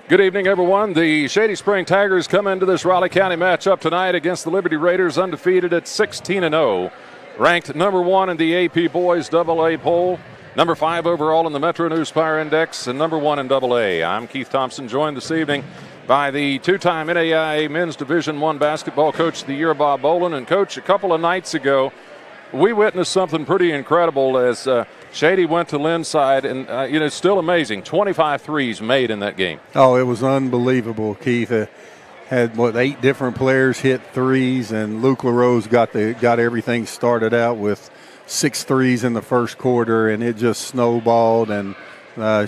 Good evening, everyone. The Shady Spring Tigers come into this Raleigh County matchup tonight against the Liberty Raiders, undefeated at 16-0. Ranked number 1 in the AP Boys AA poll, number 5 overall in the Metro Newsfire Index, and number 1 in AA. I'm Keith Thompson, joined this evening by the two-time NAIA Men's Division I Basketball Coach of the Year, Bob Baldwin. And, Coach, a couple of nights ago, we witnessed something pretty incredible as Shady went to Lynn's side, and it's still amazing. 25 threes made in that game. Oh, it was unbelievable, Keith. Had 8 different players hit threes, and Luke LaRose got everything started out with 6 threes in the first quarter, and it just snowballed, and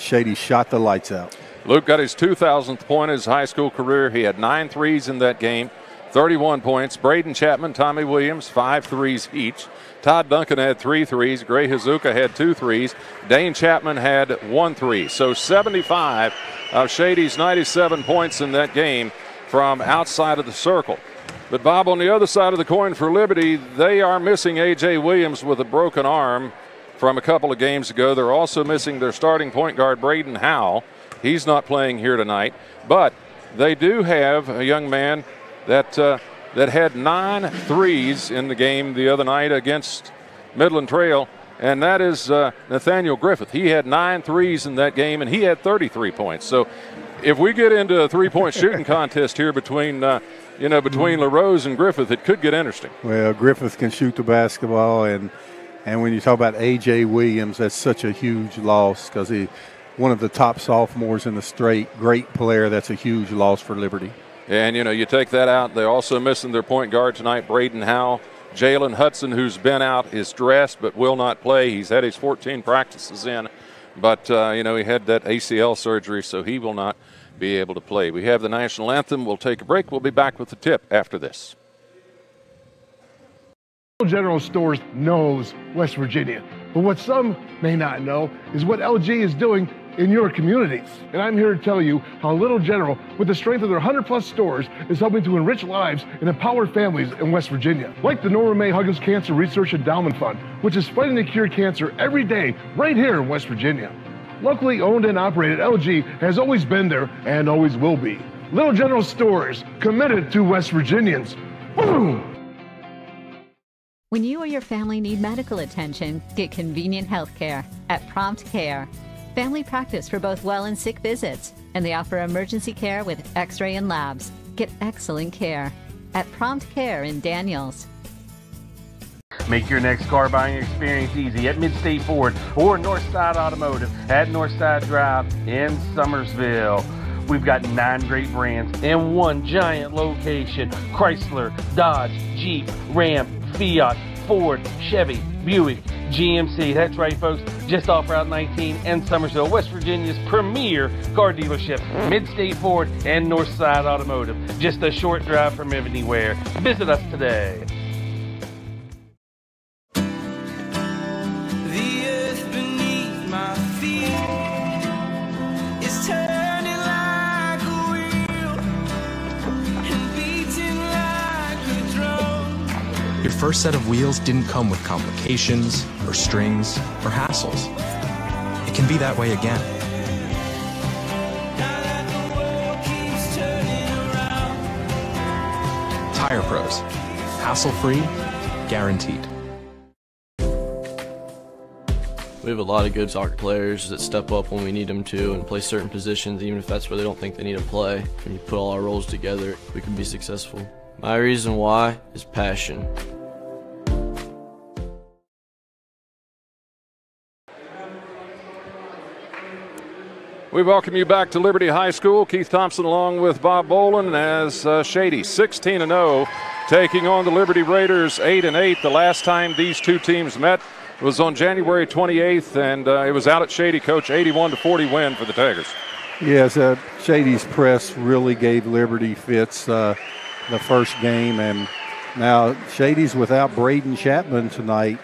Shady shot the lights out. Luke got his 2,000th point in his high school career. He had 9 threes in that game, 31 points. Braden Chapman, Tommy Williams, 5 threes each. Todd Duncan had 3 threes. Gray Hazuka had 2 threes. Dane Chapman had 1 3. So 75 of Shady's 97 points in that game from outside of the circle. But, Bob, on the other side of the coin for Liberty, they are missing A.J. Williams with a broken arm from a couple of games ago. They're also missing their starting point guard, Braden Howell. He's not playing here tonight. But they do have a young man that had 9 threes in the game the other night against Midland Trail, and that is Nathaniel Griffith. He had 9 threes in that game, and he had 33 points. So if we get into a three-point shooting contest here between LaRose and Griffith, it could get interesting. Well, Griffith can shoot the basketball, and when you talk about A.J. Williams, that's such a huge loss because he's one of the top sophomores in the state. Great player. That's a huge loss for Liberty. And, you take that out. They're also missing their point guard tonight, Braden Howell. Jalen Hudson, who's been out, is dressed but will not play. He's had his 14 practices in. But, he had that ACL surgery, so he will not be able to play. We have the national anthem. We'll take a break. We'll be back with the tip after this. General Stores knows West Virginia. But what some may not know is what LG is doing in your communities. And I'm here to tell you how Little General, with the strength of their 100-plus stores, is helping to enrich lives and empower families in West Virginia. Like the Norma May Huggins Cancer Research Endowment Fund, which is fighting to cure cancer every day right here in West Virginia. Locally owned and operated, LG has always been there and always will be. Little General Stores, committed to West Virginians. Boom! When you or your family need medical attention, get convenient health care at Prompt Care. Family practice for both well and sick visits, and they offer emergency care with x-ray and labs. Get excellent care at Prompt Care in Daniels. Make your next car buying experience easy at Mid-State Ford or Northside Automotive at Northside Drive in Summersville. We've got 9 great brands in one giant location: Chrysler, Dodge, Jeep, Ram, Fiat, Ford, Chevy, Buick, GMC. That's right, folks. Just off Route 19 and Summersville, West Virginia's premier car dealership, Mid-State Ford and Northside Automotive. Just a short drive from anywhere. Visit us today. The earth beneath my feet is turning like a wheel and beating like a drum. Your first set of wheels didn't come with complications or strings or hassles. It can be that way again. Now that the world keeps turning around. Tire Pros. Hassle-free, guaranteed. We have a lot of good soccer players that step up when we need them to and play certain positions, even if that's where they don't think they need to play. When you put all our roles together, we can be successful. My reason why is passion. We welcome you back to Liberty High School. Keith Thompson along with Bob Baldwin as Shady 16-0 taking on the Liberty Raiders 8-8. The last time these two teams met was on January 28th, and it was out at Shady, Coach. 81-40 win for the Tigers. Yes, Shady's press really gave Liberty fits the first game, and now Shady's without Braden Chapman tonight,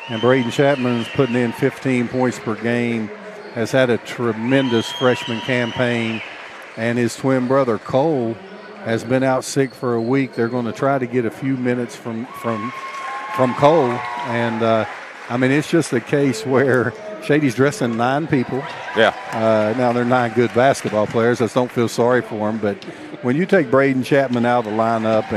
and Braden Chapman's putting in 15 points per game. Has had a tremendous freshman campaign, and his twin brother Cole has been out sick for a week. They're going to try to get a few minutes from Cole, and I mean, it's just a case where Shady's dressing 9 people. Yeah. Now, they're 9 good basketball players. I don't feel sorry for them. But when you take Braden Chapman out of the lineup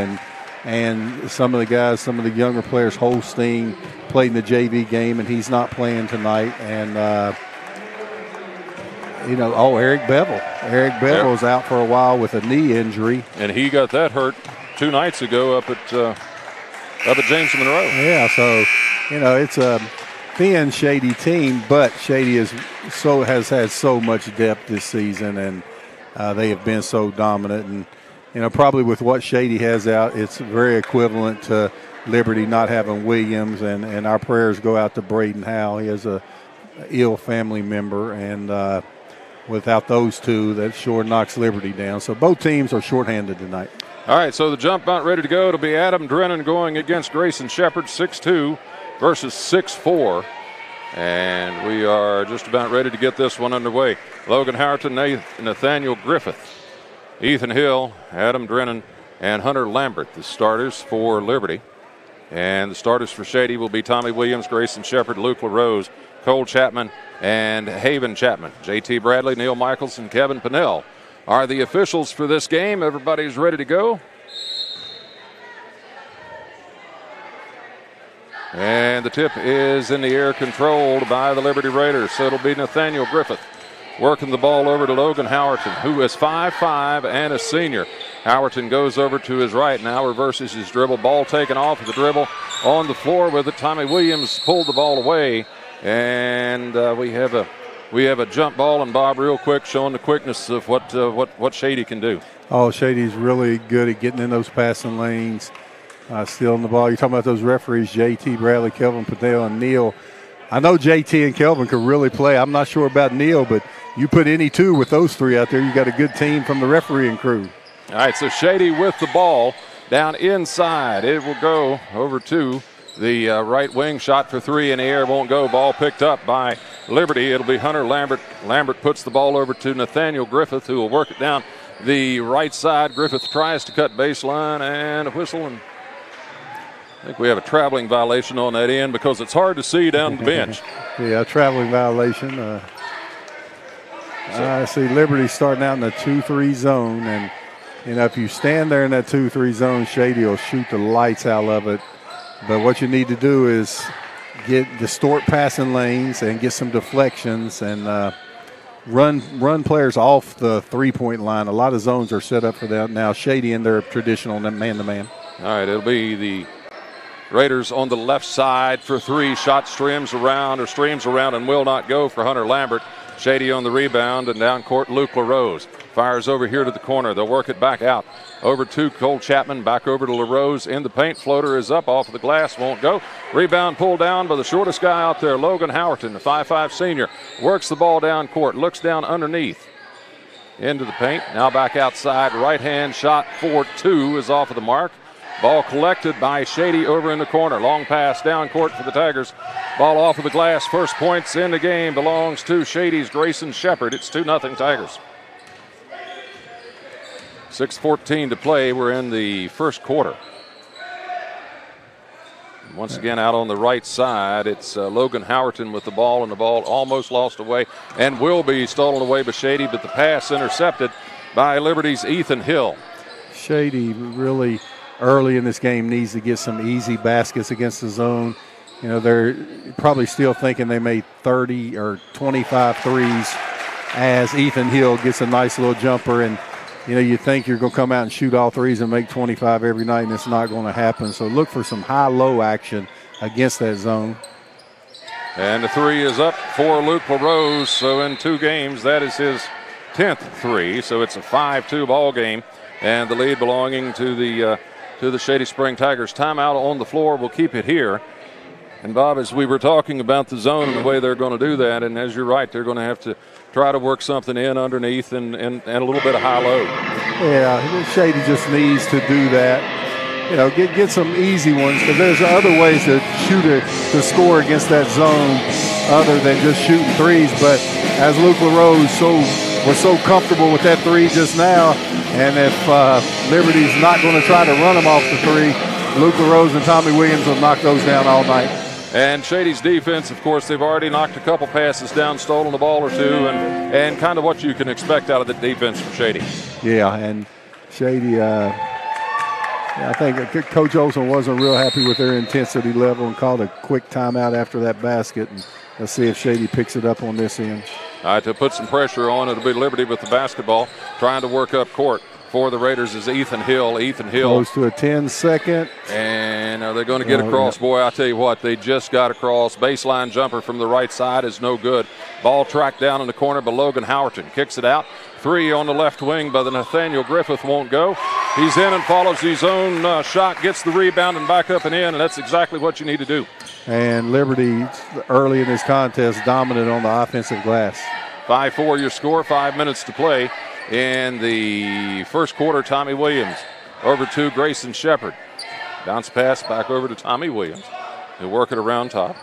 and some of the guys, some of the younger players, Holstein played in the JV game, and he's not playing tonight. And, Eric Bevel. Eric Bevel's out for a while with a knee injury. And he got that hurt 2 nights ago up at James Monroe. Yeah, so, it's a thin Shady team, but Shady has had so much depth this season, and they have been so dominant. And, probably with what Shady has out, it's very equivalent to Liberty not having Williams, and our prayers go out to Braden Howe. He has a ill family member, and without those two, that sure knocks Liberty down. So both teams are shorthanded tonight. All right, so the jump out ready to go. It'll be Adam Drennan going against Grayson Shepard, 6'2" versus 6'4". And we are just about ready to get this one underway. Logan Howerton, Nathaniel Griffith, Ethan Hill, Adam Drennan, and Hunter Lambert, the starters for Liberty. And the starters for Shady will be Tommy Williams, Grayson Shepard, Luke LaRose, Cole Chapman, and Haven Chapman. J.T. Bradley, Neil Michaels, and Kevin Pinnell are the officials for this game. Everybody's ready to go. And the tip is in the air, controlled by the Liberty Raiders. So it'll be Nathaniel Griffith working the ball over to Logan Howerton, who is 5'5" and a senior. Howerton goes over to his right now, reverses his dribble. Ball taken off of the dribble on the floor with it. Tommy Williams pulled the ball away, and we have a jump ball. And Bob, real quick, showing the quickness of what Shady can do. Oh, Shady's really good at getting in those passing lanes, stealing the ball. You're talking about those referees, J.T. Bradley, Kelvin Padale, and Neil. I know J.T. and Kelvin could really play. I'm not sure about Neil, but you put any two with those 3 out there, you got a good team from the refereeing crew. All right, so Shady with the ball down inside. It will go over to the right wing. Shot for 3 in the air, won't go. Ball picked up by Liberty. It'll be Hunter Lambert. Lambert puts the ball over to Nathaniel Griffith, who will work it down the right side. Griffith tries to cut baseline, and a whistle, and I think we have a traveling violation on that end because it's hard to see down the bench. Yeah, traveling violation. I see Liberty starting out in the 2-3 zone, and if you stand there in that 2-3 zone, Shady will shoot the lights out of it. But what you need to do is distort passing lanes and get some deflections and run players off the 3-point line. A lot of zones are set up for that now. Shady in their traditional man-to-man. All right, it'll be the Raiders on the left side for 3. Shot streams around and will not go for Hunter Lambert. Shady on the rebound, and down court Luke LaRose. Fires over here to the corner. They'll work it back out. Over to Cole Chapman, back over to LaRose in the paint. Floater is up off of the glass, won't go. Rebound pulled down by the shortest guy out there, Logan Howerton, the 5'5" senior. Works the ball down court, looks down underneath into the paint. Now back outside. Right-hand shot for 2 is off of the mark. Ball collected by Shady over in the corner. Long pass down court for the Tigers. Ball off of the glass. First points in the game belongs to Shady's Grayson Shepard. It's 2-0 Tigers. 6:14 to play. We're in the first quarter. Once again, out on the right side, it's Logan Howerton with the ball, and the ball almost lost away and will be stolen away by Shady, but the pass intercepted by Liberty's Ethan Hill. Shady really early in this game needs to get some easy baskets against the zone. They're probably still thinking they made 30 or 25 threes as Ethan Hill gets a nice little jumper, and you think you're going to come out and shoot all threes and make 25 every night, and it's not going to happen. So look for some high-low action against that zone. And the 3 is up for Luke LaRose. So in 2 games, that is his 10th 3. So it's a 5-2 ball game, and the lead belonging to the Shady Spring Tigers. Timeout on the floor. We'll keep it here. And Bob, as we were talking about the zone and the way they're going to do that, and as you're right, they're going to have to try to work something in underneath and a little bit of high-low. Yeah, Shady just needs to do that. Get some easy ones, because there's other ways to score against that zone other than just shooting threes. But as Luke LaRose was so comfortable with that 3 just now, and if Liberty's not going to try to run him off the 3, Luke LaRose and Tommy Williams will knock those down all night. And Shady's defense, of course, they've already knocked a couple passes down, stolen a ball or two, and kind of what you can expect out of the defense from Shady. Yeah, and Shady, I think Coach Olson wasn't real happy with their intensity level and called a quick timeout after that basket. And let's see if Shady picks it up on this end. All right, to put some pressure on, it'll be Liberty with the basketball, trying to work up court. For the Raiders is Ethan Hill. Ethan Hill goes to a 10-second. And are they going to get across? Boy, I'll tell you what, they just got across. Baseline jumper from the right side is no good. Ball tracked down in the corner, but Logan Howerton kicks it out. 3 on the left wing, but the Nathaniel Griffith won't go. He's in and follows his own shot, gets the rebound and back up and in, and that's exactly what you need to do. And Liberty, early in this contest, dominant on the offensive glass. 5-4 your score, 5 minutes to play. In the first quarter, Tommy Williams over to Grayson Shepard. Bounce pass back over to Tommy Williams. He'll work it around top.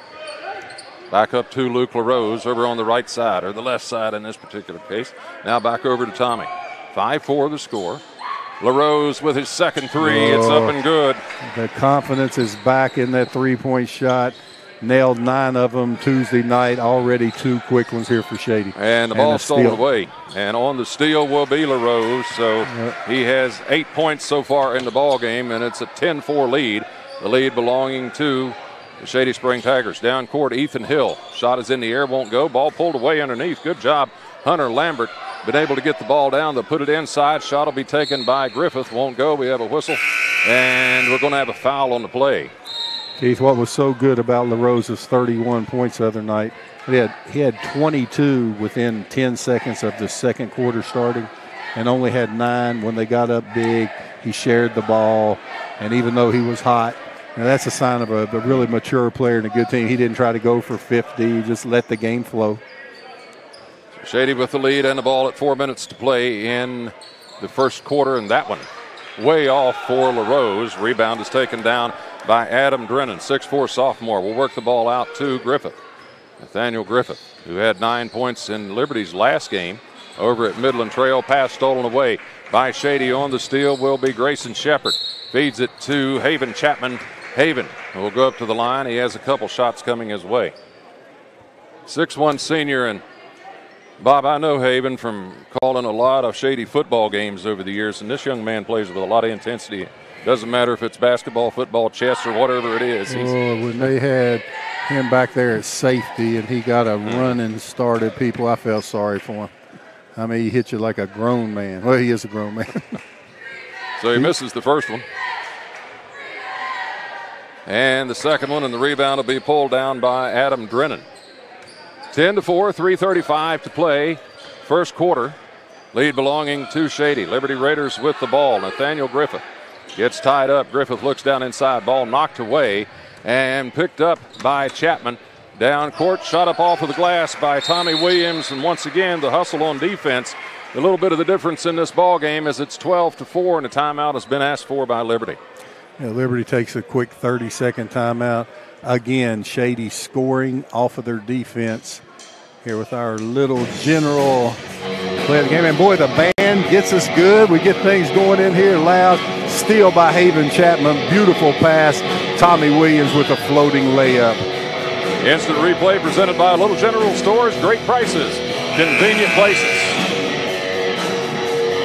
Back up to Luke LaRose over on the right side, or the left side in this particular case. Now back over to Tommy. 5-4 the score. LaRose with his second three. It's up and good. The confidence is back in that three-point shot. Nailed 9 of them Tuesday night. Already 2 quick ones here for Shady. And the ball stolen away. And on the steal will be LaRose. So he has 8 points so far in the ball game, and it's a 10-4 lead. The lead belonging to the Shady Spring Tigers. Down court, Ethan Hill. Shot is in the air, won't go. Ball pulled away underneath. Good job, Hunter Lambert. Been able to get the ball down. They'll put it inside. Shot will be taken by Griffith. Won't go. We have a whistle. And we're going to have a foul on the play. Keith, what was so good about LaRose's 31 points the other night, he had 22 within 10 seconds of the second quarter starting and only had 9 when they got up big. He shared the ball, and even though he was hot, and that's a sign of a really mature player and a good team. He didn't try to go for 50. He just let the game flow. Shady with the lead and the ball at 4 minutes to play in the first quarter, and that one way off for LaRose. Rebound is taken down by Adam Drennan, 6'4" sophomore. Will work the ball out to Griffith. Nathaniel Griffith, who had 9 points in Liberty's last game over at Midland Trail. Pass stolen away by Shady. On the steal will be Grayson Shepard. Feeds it to Haven Chapman. Haven will go up to the line. He has a couple shots coming his way. 6'1" senior, and Bob, I know Haven from calling a lot of Shady football games over the years, and this young man plays with a lot of intensity. Doesn't matter if it's basketball, football, chess, or whatever it is. When they had him back there at safety and he got a run and started people, I felt sorry for him. I mean, he hit you like a grown man. Well, he is a grown man. So he misses the first one. And the second one, and the rebound will be pulled down by Adam Drennan. 10-4, 3:35 to play. First quarter. Lead belonging to Shady. Liberty Raiders with the ball. Nathaniel Griffith gets tied up. Griffith looks down inside. Ball knocked away and picked up by Chapman. Down court, shot up off of the glass by Tommy Williams. And once again, the hustle on defense. A little bit of the difference in this ball game as it's 12-4, and a timeout has been asked for by Liberty. Yeah, Liberty takes a quick 30-second timeout. Again, Shady scoring off of their defense here with our little general play of the game. And boy, the band gets us good. We get things going in here loud. Steal by Haven Chapman. Beautiful pass. Tommy Williams with a floating layup. Instant replay presented by Little General Stores. Great prices, convenient places.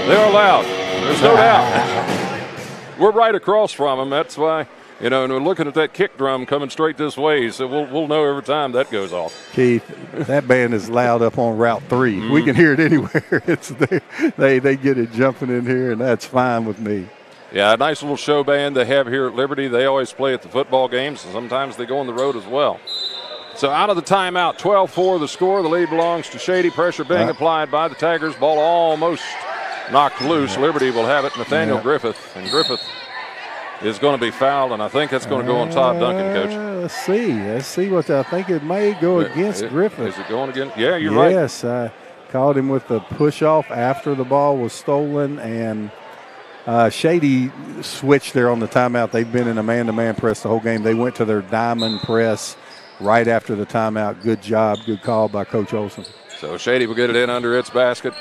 They're loud. There's no doubt. We're right across from them. That's why, and we're looking at that kick drum coming straight this way, so we'll know every time that goes off. Keith, that band is loud up on Route 3. We can hear it anywhere. It's they get it jumping in here, and that's fine with me. Yeah, a nice little show band they have here at Liberty. They always play at the football games, and sometimes they go on the road as well. So out of the timeout, 12-4 the score. The lead belongs to Shady. Pressure being applied by the Tigers. Ball almost knocked loose. Liberty will have it. Nathaniel Griffith. And Griffith is going to be fouled, and I think that's going to go on Todd Duncan, Coach. Let's see what I think it may go against Griffith. Is it going against? Yeah, you're right. Yes, I called him with the push-off after the ball was stolen, and Shady switched there on the timeout. They've been in a man-to-man press the whole game. They went to their diamond press right after the timeout. Good job, good call by Coach Olson. So Shady will get it in under its basket.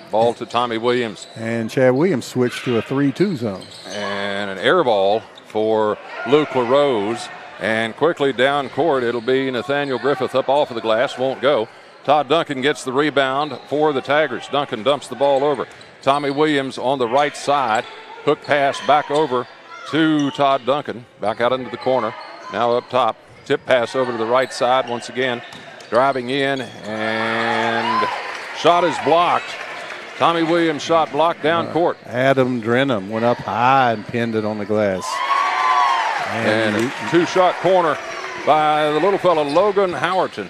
Ball to Tommy Williams. And Chad Williams switched to a 3-2 zone. And an air ball for Luke LaRose. And quickly down court, it'll be Nathaniel Griffith up off of the glass, won't go. Todd Duncan gets the rebound for the Tigers. Duncan dumps the ball over. Tommy Williams on the right side. Hook pass back over to Todd Duncan. Back out into the corner. Now up top. Tip pass over to the right side once again. Driving in, and shot is blocked. Tommy Williams shot blocked down court. Adam Drenham went up high and pinned it on the glass. And a two-shot corner by the little fella, Logan Howerton.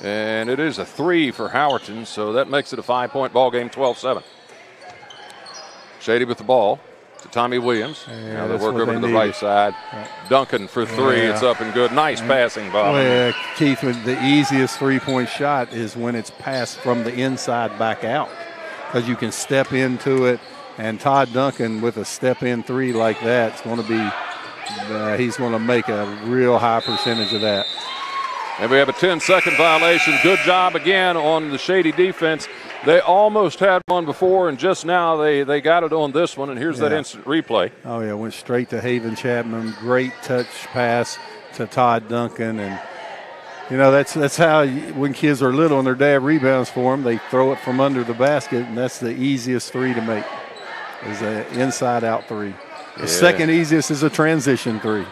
And it is a 3 for Howerton, so that makes it a 5-point ball game, 12-7. Shady with the ball to Tommy Williams. Now they work over to the right side. Duncan for 3. It's up and good. Nice passing, Bob. Well, Keith, the easiest three-point shot is when it's passed from the inside back out, because you can step into it. And Todd Duncan with a step-in 3 like that, it's going to be he's going to make a real high percentage of that. And we have a 10-second violation. Good job again on the Shady defense. They almost had one before, and just now they got it on this one, and here's that instant replay. Oh, yeah, went straight to Haven Chapman. Great touch pass to Todd Duncan. And, you know, that's how when kids are little and their dad rebounds for them, they throw it from under the basket, and that's the easiest 3 to make, is an inside-out 3. The second easiest is a transition 3,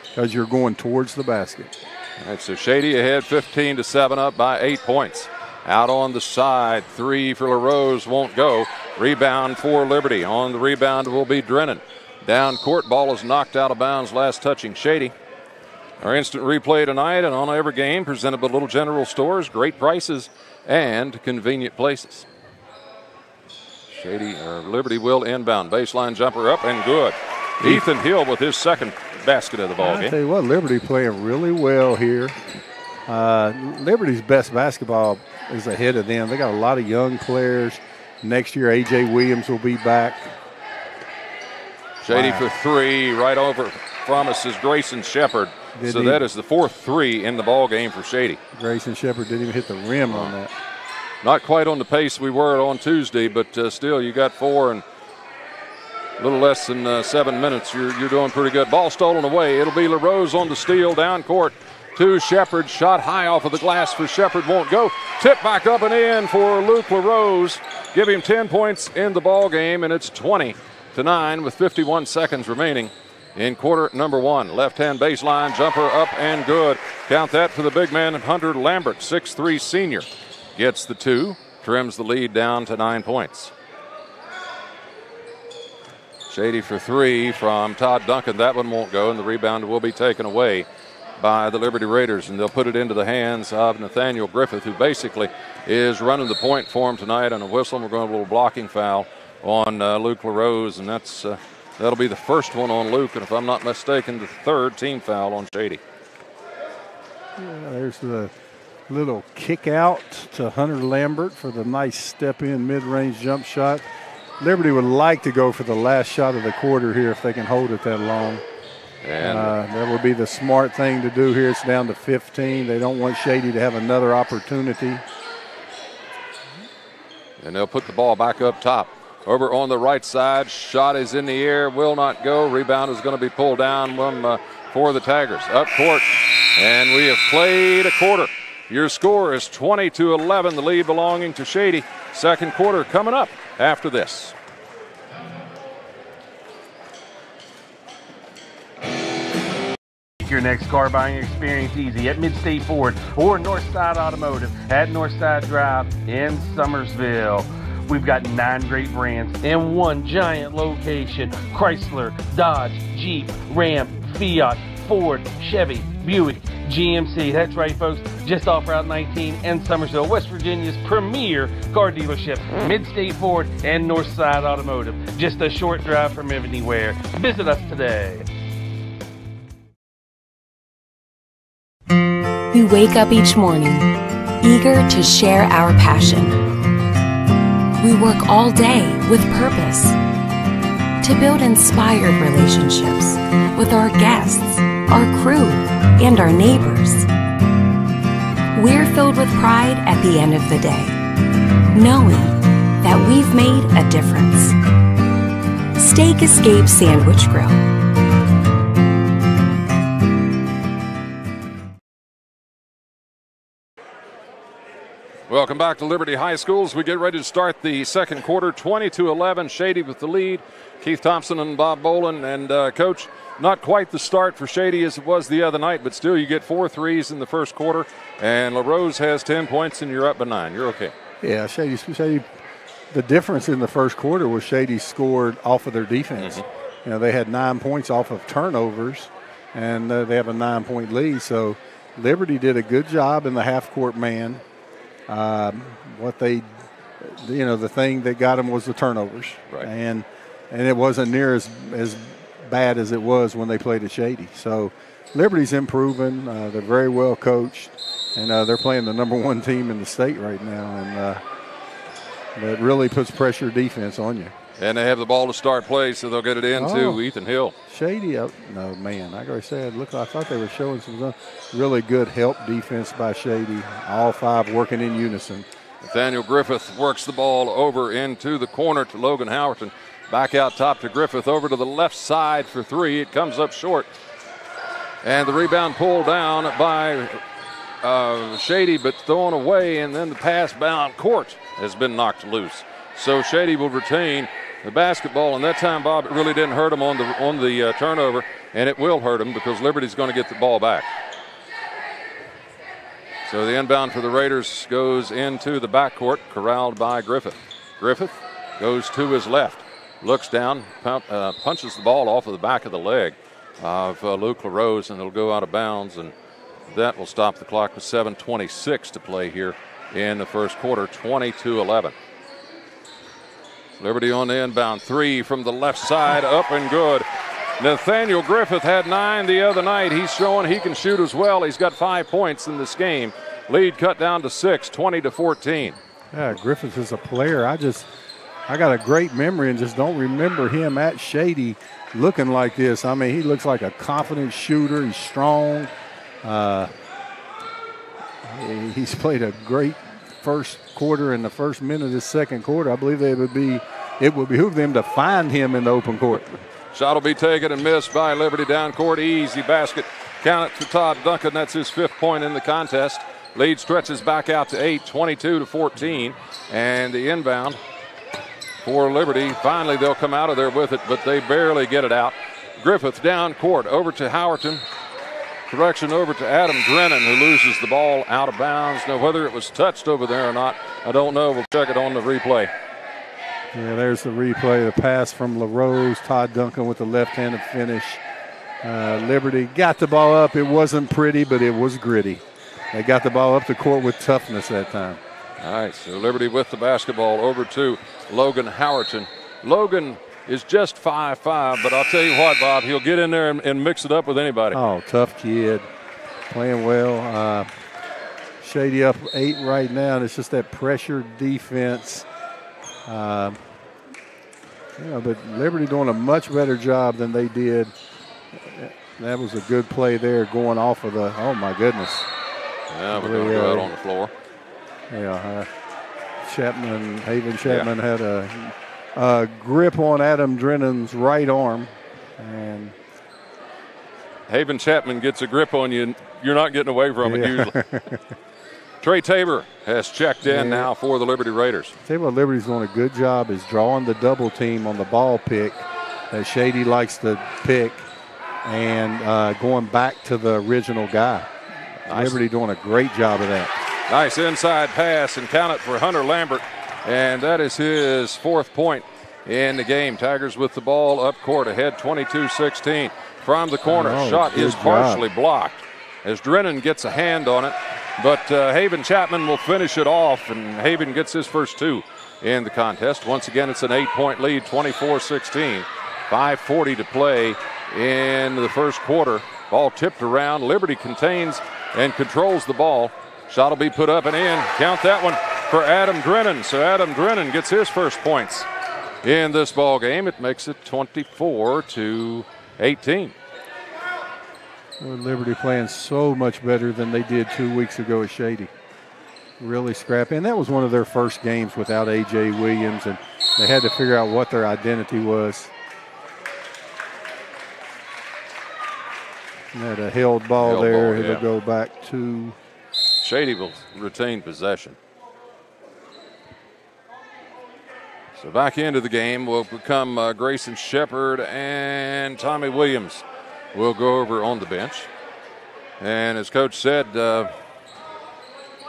because you're going towards the basket. All right, so Shady ahead 15-7, up by 8 points. Out on the side, 3 for LaRose, won't go. Rebound for Liberty. On the rebound will be Drennan. Down court, ball is knocked out of bounds, last touching Shady. Our instant replay tonight and on every game presented by Little General Stores. Great prices and convenient places. Liberty will inbound. Baseline jumper up and good. Ethan Hill with his second basket of the ball game. I tell you what, Liberty playing really well here. Liberty's best basketball is ahead of them. They got a lot of young players. Next year, A.J. Williams will be back. Shady for 3, right over from us is Grayson Shepard. That is the 4th 3 in the ball game for Shady. Grayson Shepard didn't even hit the rim on that. Not quite on the pace we were on Tuesday, but still, you got 4 and a little less than 7 minutes. You're doing pretty good. Ball stolen away. It'll be LaRose on the steal down court to Shepard. Shot high off of the glass for Shepard. Won't go. Tip back up and in for Luke LaRose. Give him 10 points in the ball game, and it's 20-9 with 51 seconds remaining in quarter number 1. Left-hand baseline jumper up and good. Count that for the big man, Hunter Lambert, 6'3" senior. Gets the 2, trims the lead down to 9 points. Shady for 3 from Todd Duncan. That one won't go, and the rebound will be taken away by the Liberty Raiders, and they'll put it into the hands of Nathaniel Griffith, who basically is running the point for him tonight on a whistle. We're going to have a little blocking foul on Luke LaRose, and that'll be the first one on Luke, and if I'm not mistaken, the 3rd team foul on Shady. Yeah, there's the little kick out to Hunter Lambert for the nice step-in mid-range jump shot. Liberty would like to go for the last shot of the quarter here if they can hold it that long. And that would be the smart thing to do here. It's down to 15. They don't want Shady to have another opportunity. And they'll put the ball back up top. Over on the right side, shot is in the air, will not go. Rebound is going to be pulled down for the Tigers. Up court, and we have played a quarter. Your score is 20-11, the lead belonging to Shady. Second quarter coming up after this. Make your next car buying experience easy at Mid-State Ford or Northside Automotive at Northside Drive in Summersville. We've got 9 great brands in one giant location: Chrysler, Dodge, Jeep, Ram, Fiat, Ford, Chevy, Buick, GMC. That's right, folks, just off Route 19 in Summersville, West Virginia's premier car dealership, Mid-State Ford and Northside Automotive. Just a short drive from anywhere. Visit us today. We wake up each morning, eager to share our passion. We work all day with purpose to build inspired relationships with our guests, our crew, and our neighbors. We're filled with pride at the end of the day, knowing that we've made a difference. Steak Escape Sandwich Grill. Welcome back to Liberty High School as we get ready to start the second quarter. 20-11, Shady with the lead. Keith Thompson and Bob Baldwin. And, Coach, not quite the start for Shady as it was the other night, but still you get 4 threes in the first quarter. And LaRose has 10 points, and you're up by 9. You're okay. Yeah, Shady. The difference in the first quarter was Shady scored off of their defense. Mm-hmm. You know, they had 9 points off of turnovers, and they have a 9-point lead. So Liberty did a good job in the half-court man. The thing that got them was the turnovers. Right. And it wasn't near as bad as it was when they played at Shady. So Liberty's improving. They're very well coached, and they're playing the number 1 team in the state right now. And that really puts pressure defense on you. And they have the ball to start play, so they'll get it into Ethan Hill. Shady, I already said, look, I thought they were showing some really good help defense by Shady. All 5 working in unison. Nathaniel Griffith works the ball over into the corner to Logan Howerton. Back out top to Griffith, over to the left side for 3. It comes up short. And the rebound pulled down by Shady, but thrown away, and then the pass bound court has been knocked loose. So Shady will retain the basketball, and that time, Bob, it really didn't hurt him on the turnover, and it will hurt him because Liberty's going to get the ball back. So the inbound for the Raiders goes into the backcourt, corralled by Griffith. Griffith goes to his left, looks down, punches the ball off of the back of the leg of Luke LaRose, and it'll go out of bounds, and that will stop the clock with 7:26 to play here in the first quarter, 20-11. Liberty on the inbound 3 from the left side, up and good. Nathaniel Griffith had 9 the other night. He's showing he can shoot as well. He's got 5 points in this game. Lead cut down to 6, 20-14. Yeah, Griffith is a player. I got a great memory and just don't remember him at Shady looking like this. I mean, he looks like a confident shooter. He's strong. He's played a great first quarter and the first minute of the second quarter. I believe it would behoove them to find him in the open court. Shot will be taken and missed by Liberty down court. Easy basket. Count it to Todd Duncan. That's his 5th point in the contest. Lead stretches back out to 8, 22-14. And the inbound for Liberty. Finally, they'll come out of there with it, but they barely get it out. Griffith down court over to Howerton. Correction over to Adam Drennan, who loses the ball out of bounds. Now, whether it was touched over there or not, I don't know. We'll check it on the replay. Yeah, there's the replay. The pass from LaRose. Todd Duncan with the left-handed finish. Liberty got the ball up. It wasn't pretty, but it was gritty. They got the ball up the court with toughness that time. All right, so Liberty with the basketball over to Logan Howerton. Logan is just 5'5", but I'll tell you what, Bob, he'll get in there and mix it up with anybody. Oh, tough kid. Playing well. Shady up 8 right now, and it's just that pressure defense. But Liberty doing a much better job than they did. That was a good play there going off of the, oh my goodness. Yeah, we're going to go out on the floor. Yeah, Haven Chapman had a grip on Adam Drennan's right arm. And Haven Chapman gets a grip on you, and you're not getting away from it usually. Trey Tabor has checked in now for the Liberty Raiders. Tell you what Liberty's doing a good job is drawing the double team on the ball pick that Shady likes to pick and going back to the original guy. Nice. Liberty doing a great job of that. Nice inside pass, and count it for Hunter Lambert, and that is his 4th point in the game. Tigers with the ball up court ahead 22-16. From the corner, shot is partially blocked as Drennan gets a hand on it. But Haven Chapman will finish it off, and Haven gets his first 2 in the contest. Once again, it's an 8-point lead, 24-16. 5:40 to play in the first quarter. Ball tipped around. Liberty contains and controls the ball. Shot will be put up and in. Count that one for Adam Drennan. So Adam Drennan gets his first points in this ball game. It makes it 24-18. Liberty playing so much better than they did 2 weeks ago at Shady. Really scrappy. And that was one of their first games without A.J. Williams, and they had to figure out what their identity was. And had a held ball there. It'll go back to Shady will retain possession. So back into the game will become Grayson Shepard, and Tommy Williams will go over on the bench. And as Coach said,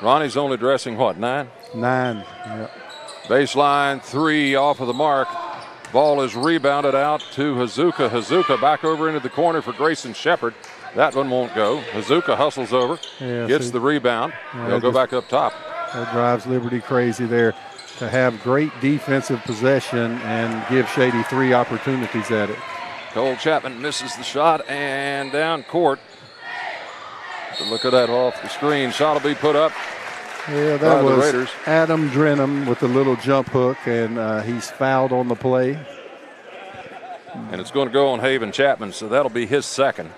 Ronnie's only dressing, what, 9? 9, yep. Baseline 3 off of the mark. Ball is rebounded out to Hazuka. Hazuka back over into the corner for Grayson Shepard. That one won't go. Hazuka hustles over, gets the rebound. They'll go back up top. That drives Liberty crazy there, to have great defensive possession and give Shady 3 opportunities at it. Cole Chapman misses the shot, and down court. Look at that off the screen. Shot will be put up. Yeah, that was the Raiders. Adam Drenham with the little jump hook, and he's fouled on the play. And it's going to go on Haven Chapman, so that'll be his second.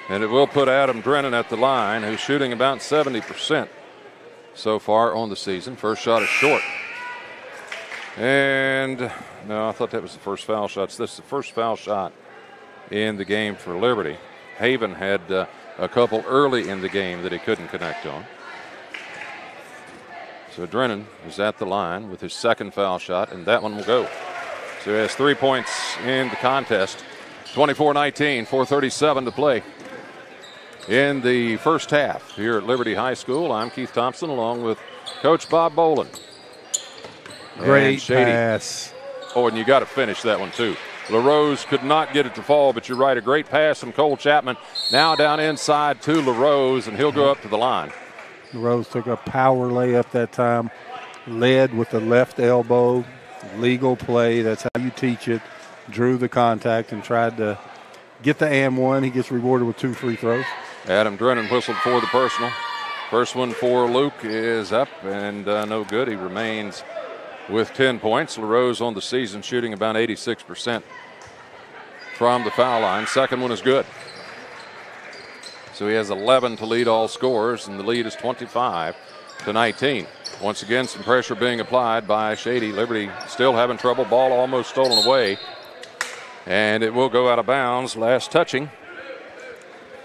And it will put Adam Drennan at the line, who's shooting about 70% so far on the season. First shot is short. And no, I thought that was the first foul shot. So this is the first foul shot in the game for Liberty. Haven had a couple early in the game that he couldn't connect on. So Drennan is at the line with his second foul shot, and that one will go. So he has 3 points in the contest. 24-19, 4:37 to play in the first half here at Liberty High School. I'm Keith Thompson along with Coach Bob Bolin. Great pass. Oh, and you got to finish that one too. LaRose could not get it to fall, but you're right, a great pass from Cole Chapman. Now down inside to LaRose, and he'll go up to the line. LaRose took a power layup that time, led with the left elbow, legal play. That's how you teach it. Drew the contact and tried to get the and one. He gets rewarded with 2 free throws. Adam Drennan whistled for the personal. First one for Luke is up and no good. He remains with 10 points. LaRose on the season shooting about 86% from the foul line. Second one is good. So he has 11 to lead all scorers, and the lead is 25-19. Once again, some pressure being applied by Shady. Liberty still having trouble. Ball almost stolen away. And it will go out of bounds. Last touching,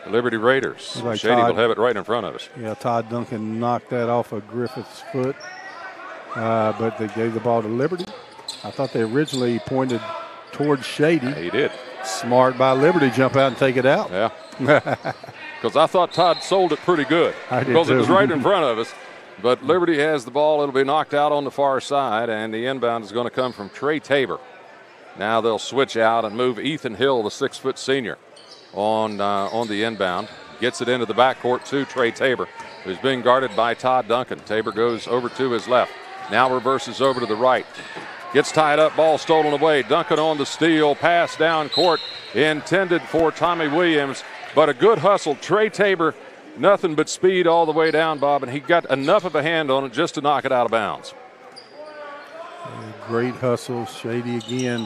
the Liberty Raiders. Like Shady Todd, will have it right in front of us. Yeah, Todd Duncan knocked that off of Griffith's foot, but they gave the ball to Liberty. I thought they originally pointed towards Shady. Yeah, he did. Smart by Liberty, jump out and take it out. Yeah. Because I thought Todd sold it pretty good. I did because too. it was right in front of us. But Liberty has the ball. It'll be knocked out on the far side, and the inbound is going to come from Trey Tabor. Now they'll switch out and move Ethan Hill, the 6-foot senior, on the inbound. Gets it into the backcourt to Trey Tabor, who's being guarded by Todd Duncan. Tabor goes over to his left. Now reverses over to the right. Gets tied up, ball stolen away. Duncan on the steal, pass down court, intended for Tommy Williams, but a good hustle. Trey Tabor, nothing but speed all the way down, Bob, and he got enough of a hand on it just to knock it out of bounds. Great hustle. Shady again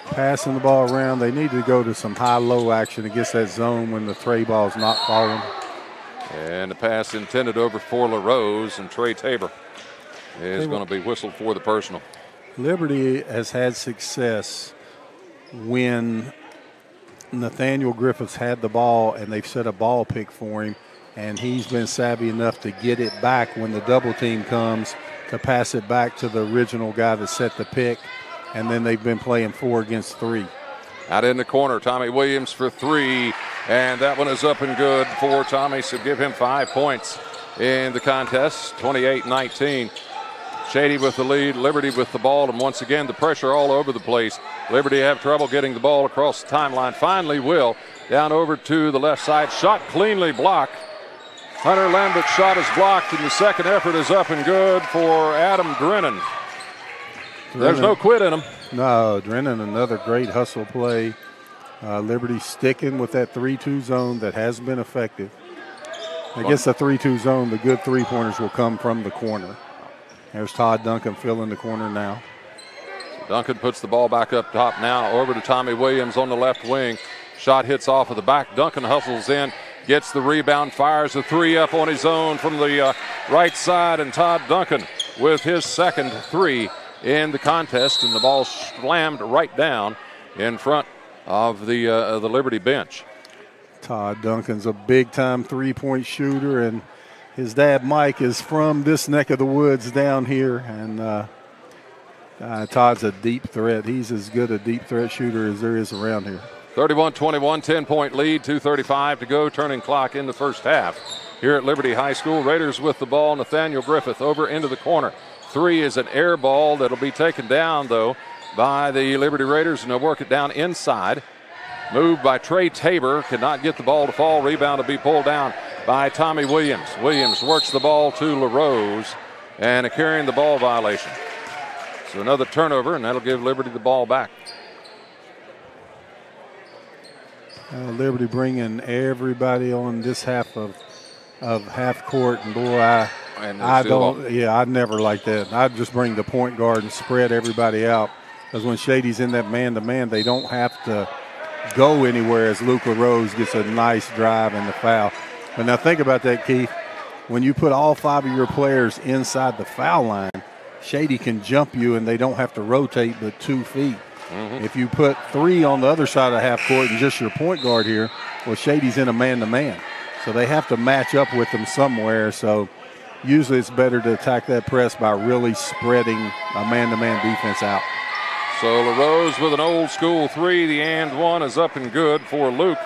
passing the ball around. They need to go to some high-low action against that zone when the tray ball's not falling. And the pass intended over for LaRose, and Trey Tabor is going to be whistled for the personal. Liberty has had success when Nathaniel Griffiths had the ball and they've set a ball pick for him, and he's been savvy enough to get it back when the double team comes to pass it back to the original guy that set the pick, and then they've been playing 4 against 3. Out in the corner, Tommy Williams for 3, and that one is up and good for Tommy, so give him 5 points in the contest, 28-19. Shady with the lead, Liberty with the ball, and once again the pressure all over the place. Liberty have trouble getting the ball across the timeline. Finally will. Down over to the left side. Shot cleanly blocked. Hunter Lambert's shot is blocked, and the second effort is up and good for Adam Drennan. There's no quit in him. No, Drennan, another great hustle play. Liberty sticking with that 3-2 zone that has been effective. Against the 3-2 zone, the good three-pointers will come from the corner. There's Todd Duncan filling the corner now. Duncan puts the ball back up top now, over to Tommy Williams on the left wing. Shot hits off of the back. Duncan hustles in, gets the rebound, fires a 3 up on his own from the right side, and Todd Duncan with his second 3 in the contest, and the ball slammed right down in front of the Liberty bench. Todd Duncan's a big-time three-point shooter, and his dad, Mike, is from this neck of the woods down here, and Todd's a deep threat. He's as good a deep threat shooter as there is around here. 31-21, 10-point lead, 2:35 to go, turning clock in the first half. Here at Liberty High School, Raiders with the ball. Nathaniel Griffith over into the corner. Three is an air ball that'll be taken down, though, by the Liberty Raiders, and they'll work it down inside. Moved by Trey Tabor, could not get the ball to fall. Rebound to be pulled down by Tommy Williams. Williams works the ball to LaRose, and a carrying the ball violation. So another turnover, and that'll give Liberty the ball back. Liberty bringing everybody on this half of half court, and boy, I'd never like that. I'd just bring the point guard and spread everybody out, because when Shady's in that man-to-man, they don't have to go anywhere as Luke LaRose gets a nice drive and the foul. But now think about that, Keith. When you put all 5 of your players inside the foul line, Shady can jump you and they don't have to rotate but 2 feet. Mm-hmm. If you put 3 on the other side of half court and just your point guard here, well, Shady's in a man-to-man. So they have to match up with them somewhere. So usually it's better to attack that press by really spreading a man-to-man defense out. So LaRose with an old school three. The and one is up and good for Luke.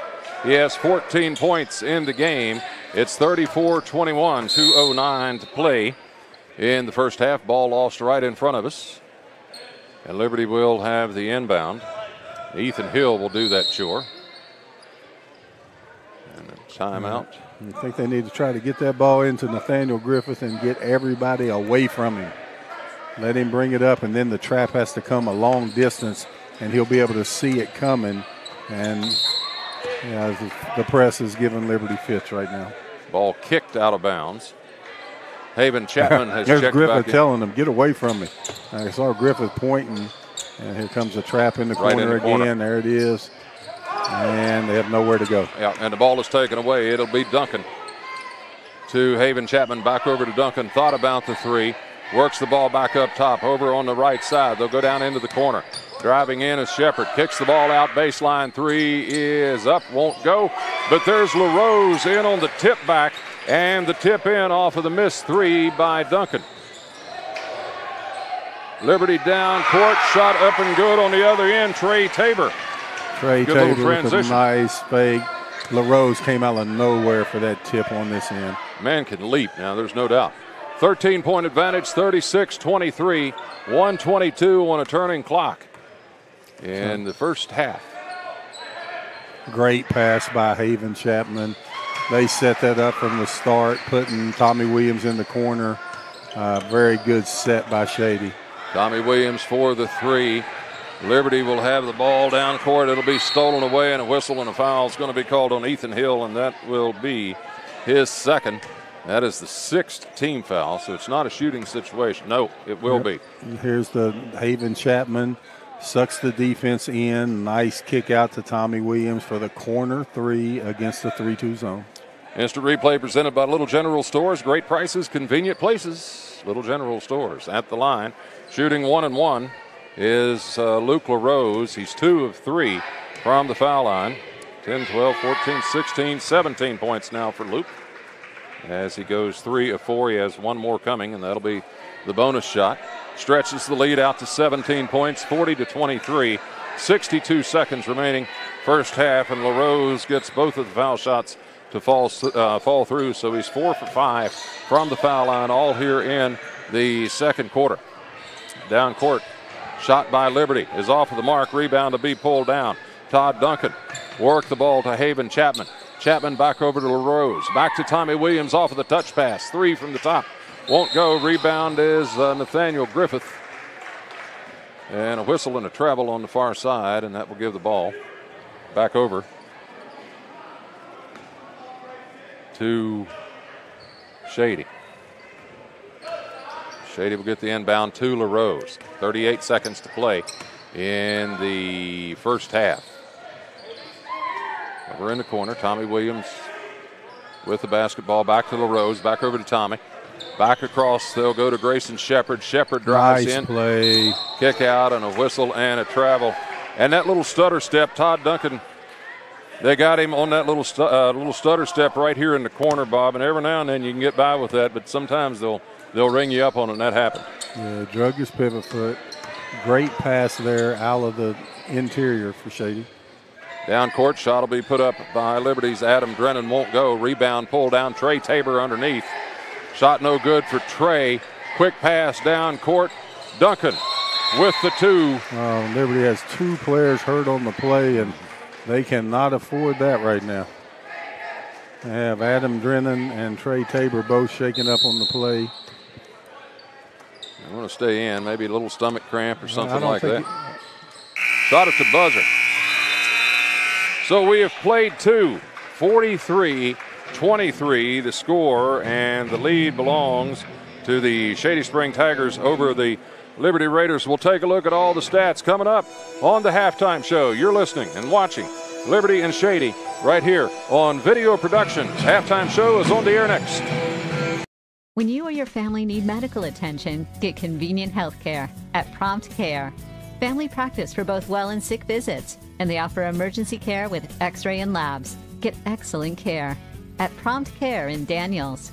He has 14 points in the game. It's 34-21, 2:09 to play in the first half. Ball lost right in front of us. And Liberty will have the inbound. Ethan Hill will do that chore. And a timeout. I think they need to try to get that ball into Nathaniel Griffith and get everybody away from him. Let him bring it up, and then the trap has to come a long distance, and he'll be able to see it coming. And the press is giving Liberty fits right now. Ball kicked out of bounds. Haven Chapman has There's checked Griffith back in. telling him, get away from me. I saw Griffith pointing, and here comes the trap in the corner again. There it is. And they have nowhere to go. Yeah, and the ball is taken away. It'll be Duncan to Haven Chapman. Back over to Duncan. Thought about the three. Works the ball back up top. Over on the right side. They'll go down into the corner. Driving in is Shepard. Kicks the ball out. Baseline three is up. Won't go. But there's LaRose in on the tip back. And the tip in off of the missed three by Duncan. Liberty down court. Shot up and good on the other end. Trey Tabor. Trey Tabor with a nice fake. LaRose came out of nowhere for that tip on this end. Man can leap now, there's no doubt. 13-point advantage, 36-23, 1:22 on a turning clock in the first half. Great pass by Haven Chapman. They set that up from the start, putting Tommy Williams in the corner. Very good set by Shady. Tommy Williams for the three. Liberty will have the ball down court. It'll be stolen away, and a whistle and a foul is going to be called on Ethan Hill, and that will be his second. That is the sixth team foul, so it's not a shooting situation. No, it will be. Here's the Haven Chapman. Sucks the defense in. Nice kick out to Tommy Williams for the corner three against the 3-2 zone. Instant replay presented by Little General Stores. Great prices, convenient places. Little General Stores at the line. Shooting 1-1 is Luke LaRose. He's 2 of 3 from the foul line. 10, 12, 14, 16, 17 points now for Luke. As he goes 3 of 4, he has one more coming, and that'll be the bonus shot. Stretches the lead out to 17 points, 40-23. 62 seconds remaining first half, and LaRose gets both of the foul shots to fall through, so he's 4 for 5 from the foul line, all here in the second quarter. Down court, shot by Liberty is off of the mark. Rebound to be pulled down. Todd Duncan worked the ball to Haven Chapman. Chapman back over to LaRose. Back to Tommy Williams off of the touch pass. 3 from the top. Won't go. Rebound is Nathaniel Griffith. And a whistle and a travel on the far side, and that will give the ball back over to Shady. Shady will get the inbound to LaRose. 38 seconds to play in the first half. Over in the corner, Tommy Williams with the basketball. Back to LaRose. Back over to Tommy. Back across, they'll go to Grayson Shepard. Shepard drives in. Nice play. Kick out and a whistle and a travel. And that little stutter step, Todd Duncan They got him on that little stutter step right here in the corner, Bob, and every now and then you can get by with that, but sometimes they'll ring you up on it, and that happened. Yeah, drug his pivot foot. Great pass there out of the interior for Shady. Down court, shot will be put up by Liberty's Adam Drennan, won't go. Rebound pull down, Trey Tabor underneath. Shot no good for Trey. Quick pass down court. Duncan with the 2. Liberty has 2 players hurt on the play, and they cannot afford that right now. They have Adam Drennan and Trey Tabor both shaking up on the play. I want to stay in, maybe a little stomach cramp or something like that. Shot at the buzzer. So we have played 2, 43-23 the score, and the lead belongs to the Shady Spring Tigers over the Liberty Raiders. We'll take a look at all the stats coming up on the halftime show. You're listening and watching Liberty and Shady right here on Video Productions. Halftime show is on the air next. When you or your family need medical attention, get convenient health care at Prompt Care. Family practice for both well and sick visits, and they offer emergency care with x-ray and labs. Get excellent care at Prompt Care in Daniels.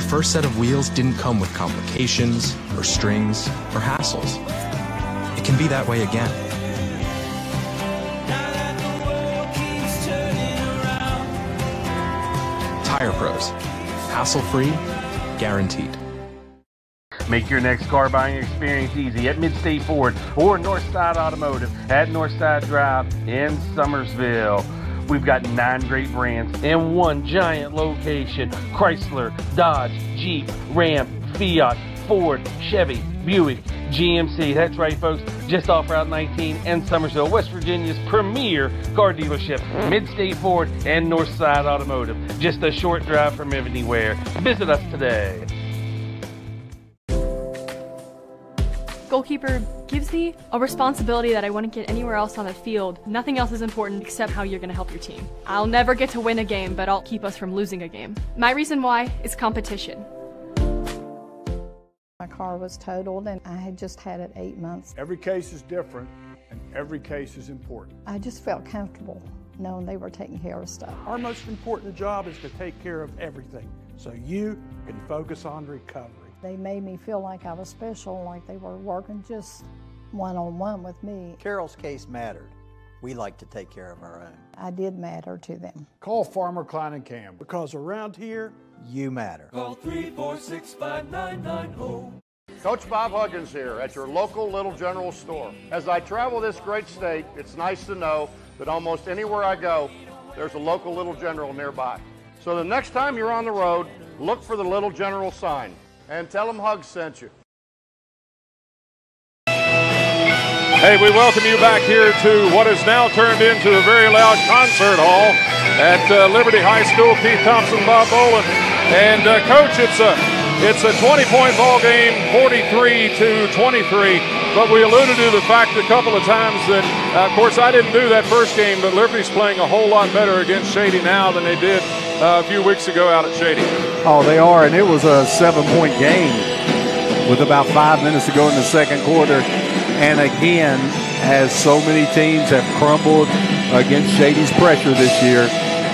First set of wheels didn't come with complications or strings or hassles. It can be that way again. Tire Pros. Hassle-free, guaranteed. Make your next car buying experience easy at Midstate Ford or Northside Automotive at Northside Drive in Summersville. We've got 9 great brands in one giant location. Chrysler, Dodge, Jeep, Ram, Fiat, Ford, Chevy, Buick, GMC. That's right, folks. Just off Route 19 in Summersville, West Virginia's premier car dealership. Midstate Ford and Northside Automotive. Just a short drive from anywhere. Visit us today. Goalkeeper gives me a responsibility that I wouldn't get anywhere else on the field. Nothing else is important except how you're going to help your team. I'll never get to win a game, but I'll keep us from losing a game. My reason why is competition. My car was totaled and I had just had it 8 months. Every case is different and every case is important. I just felt comfortable knowing they were taking care of stuff. Our most important job is to take care of everything so you can focus on recovery. They made me feel like I was special, like they were working just one-on-one with me. Carol's case mattered. We like to take care of our own. I did matter to them. Call Farmer Klein and Cam because around here, you matter. Call 346-5990. Coach Bob Huggins here at your local Little General store. As I travel this great state, it's nice to know that almost anywhere I go, there's a local Little General nearby. So the next time you're on the road, look for the Little General sign. And tell them Hugs sent you. Hey, we welcome you back here to what has now turned into a very loud concert hall at Liberty High School. Keith Thompson, Bob Baldwin. And Coach, it's a 20-point ball game, 43-23. But we alluded to the fact a couple of times that, of course, I didn't do that first game, but Liberty's playing a whole lot better against Shady now than they did a few weeks ago out at Shady. Oh, they are, and it was a 7-point game with about 5 minutes to go in the second quarter. And again, as so many teams have crumbled against Shady's pressure this year,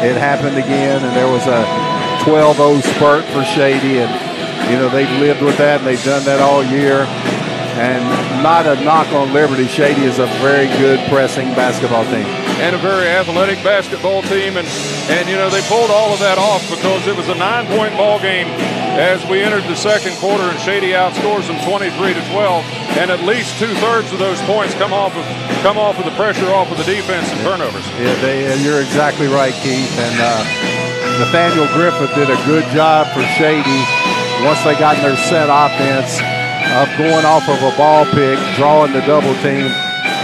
it happened again, and there was a 12-0 spurt for Shady, and you know they've lived with that, and they've done that all year. And not a knock on Liberty. Shady is a very good pressing basketball team. And a very athletic basketball team. And you know, they pulled all of that off because it was a 9-point ball game as we entered the second quarter, and Shady outscores them 23-12. And at least 2/3 of those points come off of the pressure off of the defense and turnovers. Yeah, you're exactly right, Keith. And Nathaniel Griffith did a good job for Shady once they got in their set offense of going off of a ball pick, drawing the double team,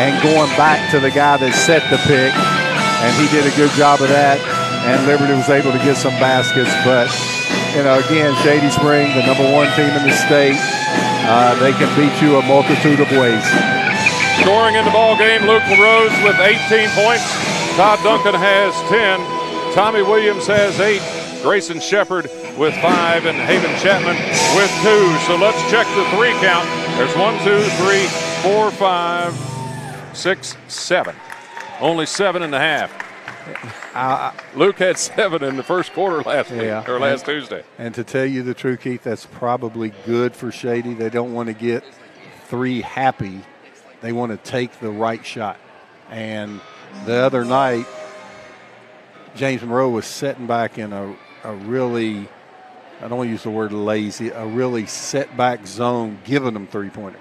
and going back to the guy that set the pick. And he did a good job of that. And Liberty was able to get some baskets. But, you know, again, Shady Spring, the #1 team in the state, they can beat you a multitude of ways. Scoring in the ball game, Luke LaRose with 18 points. Todd Duncan has 10. Tommy Williams has 8. Grayson Shepard with 5, and Haven Chapman with 2. So let's check the 3 count. There's 1, 2, 3, 4, 5, 6, 7. Only 7.5. Luke had 7 in the first quarter last week, or last Tuesday. And to tell you the truth, Keith, that's probably good for Shady. They don't want to get 3 happy. They want to take the right shot. And the other night, James Monroe was sitting back in a really, I don't want to use the word lazy, a really set-back zone, giving them 3-pointers.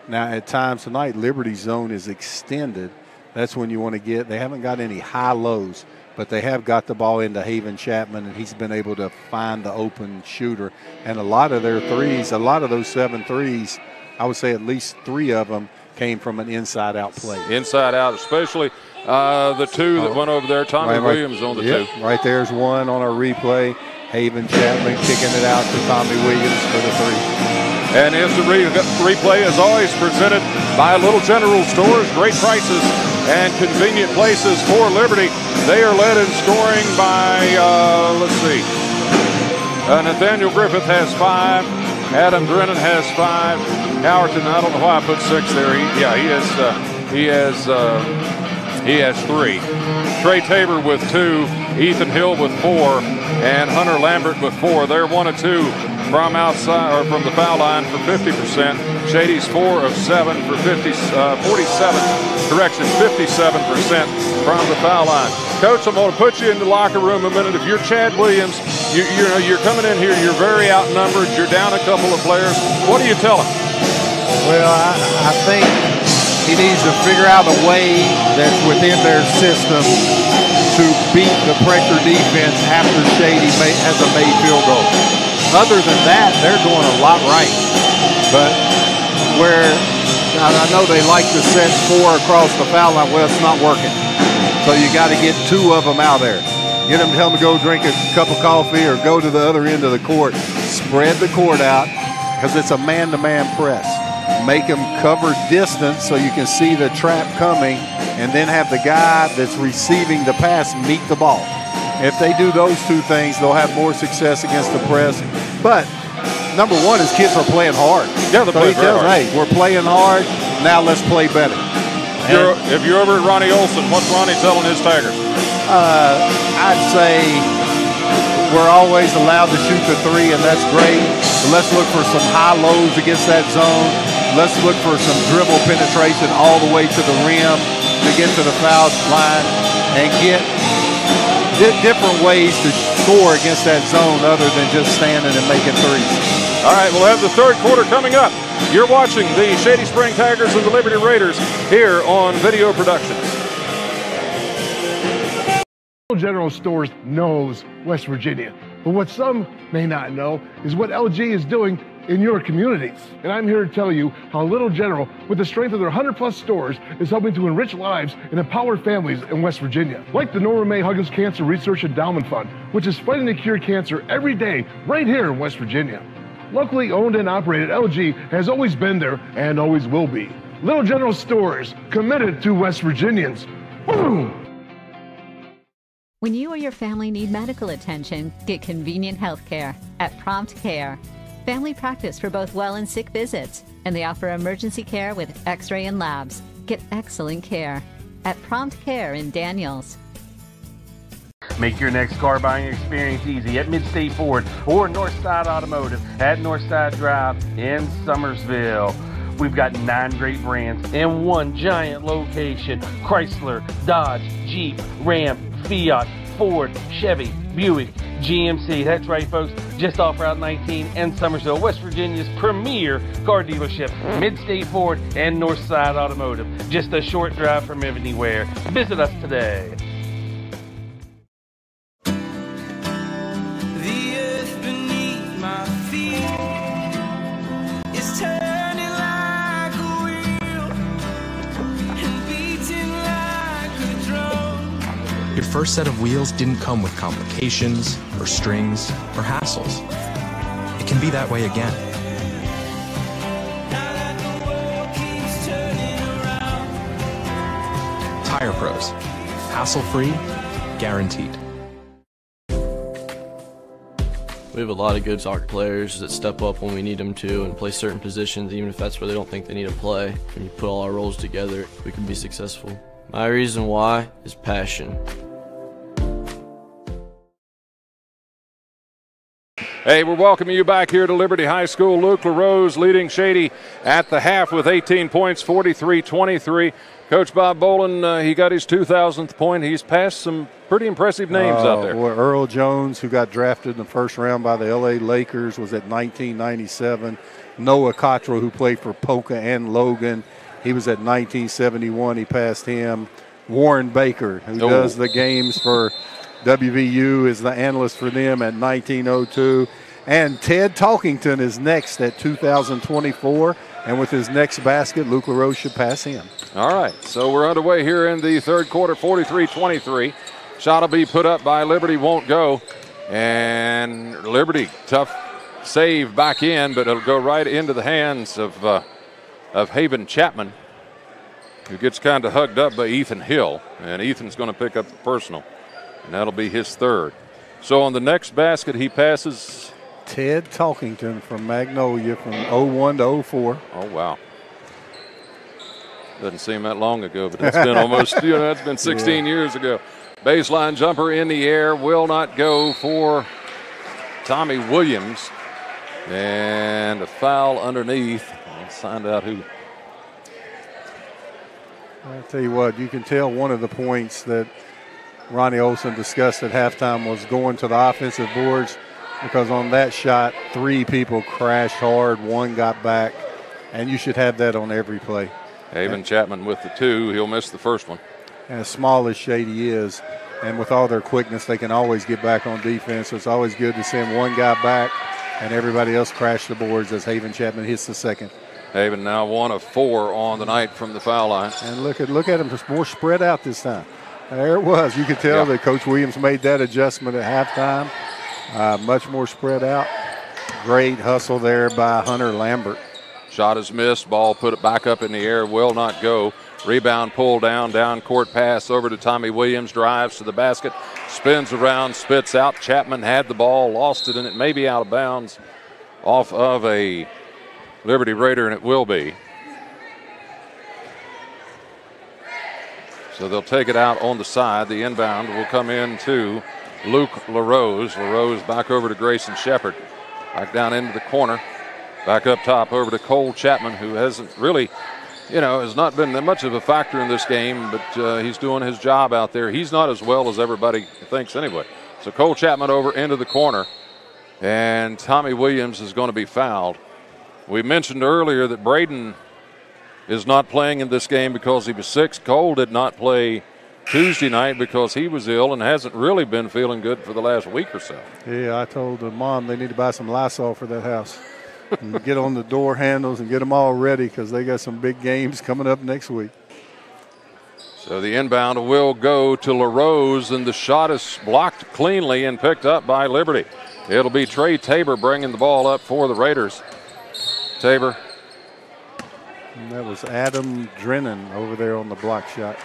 Now, at times tonight, Liberty's zone is extended. That's when you want to get, they haven't got any high-lows, but they have got the ball into Haven Chapman, and he's been able to find the open shooter. And a lot of their threes, a lot of those 7 threes, I would say at least 3 of them came from an inside-out play. Inside-out, especially the 2 that went over there. Tommy Williams on the 2. Right there's 1 on our replay. Haven Chapman kicking it out to Tommy Williams for the 3. And as the replay is always presented by Little General Stores, great prices and convenient places for Liberty. They are led in scoring by, let's see, Nathaniel Griffith has 5. Adam Drennan has 5. Howerton, I don't know why I put 6 there. He has 3. Trey Tabor with 2. Ethan Hill with 4. And Hunter Lambert with 4. They're 1 of 2 from outside, or from the foul line for 50%. Shady's 4 of 7 for 57% from the foul line. Coach, I'm going to put you in the locker room a minute. If you're Chad Williams, you're coming in here, you're very outnumbered, you're down a couple of players. What do you tell him? Well, I think he needs to figure out a way that's within their system to beat the pressure defense after Shady has a made field goal. Other than that, they're doing a lot right. But where I know they like to set 4 across the foul line, well, it's not working. So you got to get 2 of them out there. Get them, tell them to go drink a cup of coffee or go to the other end of the court. Spread the court out because it's a man-to-man press. Make them cover distance so you can see the trap coming, and then have the guy that's receiving the pass meet the ball. If they do those 2 things, they'll have more success against the press. But number 1 is kids are playing hard. Yeah, they're playing very hard. Hey, we're playing hard. Now let's play better. If you're over at Ronnie Olson, what's Ronnie telling his Tigers? I'd say we're always allowed to shoot the 3, and that's great. But let's look for some high lows against that zone. Let's look for some dribble penetration all the way to the rim to get to the foul line and get different ways to score against that zone other than just standing and making threes. All right, we'll have the third quarter coming up. You're watching the Shady Spring Tigers and the Liberty Raiders here on Video Production. General Stores knows West Virginia, but what some may not know is what LG is doing in your communities. And I'm here to tell you how Little General, with the strength of their 100+ stores, is helping to enrich lives and empower families in West Virginia. Like the Norma May Huggins Cancer Research Endowment Fund, which is fighting to cure cancer every day right here in West Virginia. Locally owned and operated, LG has always been there and always will be. Little General Stores, committed to West Virginians. Boom! When you or your family need medical attention, get convenient health care at Prompt Care. Family practice for both well and sick visits, and they offer emergency care with x-ray and labs. Get excellent care at Prompt Care in Daniels. Make your next car buying experience easy at Mid-State Ford or Northside Automotive at Northside Drive in Summersville. We've got 9 great brands in one giant location. Chrysler, Dodge, Jeep, Ram, Fiat, Ford, Chevy, Buick, GMC. That's right, folks. Just off Route 19 in Summersville, West Virginia's premier car dealership. Mid-State Ford and Northside Automotive. Just a short drive from anywhere. Visit us today. The earth beneath my feet is turning like a wheel and beating like a drum. Your first set of wheels didn't come with complications, or strings, or hassles. It can be that way again. Now that the world keeps turning around. Tire Pros. Hassle-free, guaranteed. We have a lot of good soccer players that step up when we need them to and play certain positions, even if that's where they don't think they need to play. When you put all our roles together, we can be successful. My reason why is passion. Hey, we're welcoming you back here to Liberty High School. Luke LaRose leading Shady at the half with 18 points, 43-23. Coach Bob Baldwin, he got his 2,000th point. He's passed some pretty impressive names out there. Boy, Earl Jones, who got drafted in the first round by the L.A. Lakers, was at 1997. Noah Cottrell, who played for Polka and Logan, he was at 1971. He passed him. Warren Baker, who does the games for WVU, is the analyst for them at 1902. And Ted Talkington is next at 2024. And with his next basket, Luke LaRose should pass him. All right, so we're underway here in the third quarter, 43-23. Shot will be put up by Liberty, won't go. And Liberty, tough save back in, but it'll go right into the hands of Haven Chapman, who gets kind of hugged up by Ethan Hill. And Ethan's going to pick up the personal, and that'll be his third. So on the next basket, he passes Ted Talkington from Magnolia from 01 to 04. Oh, wow. Doesn't seem that long ago, but it's been almost, it's been 16 years ago. Baseline jumper in the air, will not go for Tommy Williams. And a foul underneath. Let's find out who. I'll tell you what, you can tell one of the points that Ronnie Olson discussed at halftime was going to the offensive boards, because on that shot, 3 people crashed hard, 1 got back, and you should have that on every play. Haven Chapman with the 2. He'll miss the first one. And as small as Shady is, and with all their quickness, they can always get back on defense. So it's always good to send 1 guy back and everybody else crash the boards as Haven Chapman hits the second. Haven now 1 of 4 on the night from the foul line. And look at him, just more spread out this time. There it was. You could tell that Coach Williams made that adjustment at halftime. Much more spread out. Great hustle there by Hunter Lambert. Shot is missed. Ball put it back up in the air. Will not go. Rebound pulled down court pass over to Tommy Williams. Drives to the basket. Spins around, spits out. Chapman had the ball, lost it, and it may be out of bounds off of a Liberty Raider, and it will be. So they'll take it out on the side. The inbound will come in to Luke LaRose. LaRose back over to Grayson Shepard. Back down into the corner. Back up top over to Cole Chapman, who hasn't really, has not been that much of a factor in this game, but he's doing his job out there. He's not as well as everybody thinks anyway. So Cole Chapman over into the corner, and Tommy Williams is going to be fouled. We mentioned earlier that Braden is not playing in this game because he was sick. Cole did not play Tuesday night because he was ill and hasn't really been feeling good for the last week or so. Yeah, I told the mom they need to buy some Lysol for that house. And get on the door handles and get them all ready, because they got some big games coming up next week. So the inbound will go to LaRose, and the shot is blocked cleanly and picked up by Liberty. It'll be Trey Tabor bringing the ball up for the Raiders. Tabor. And that was Adam Drennan over there on the block shot.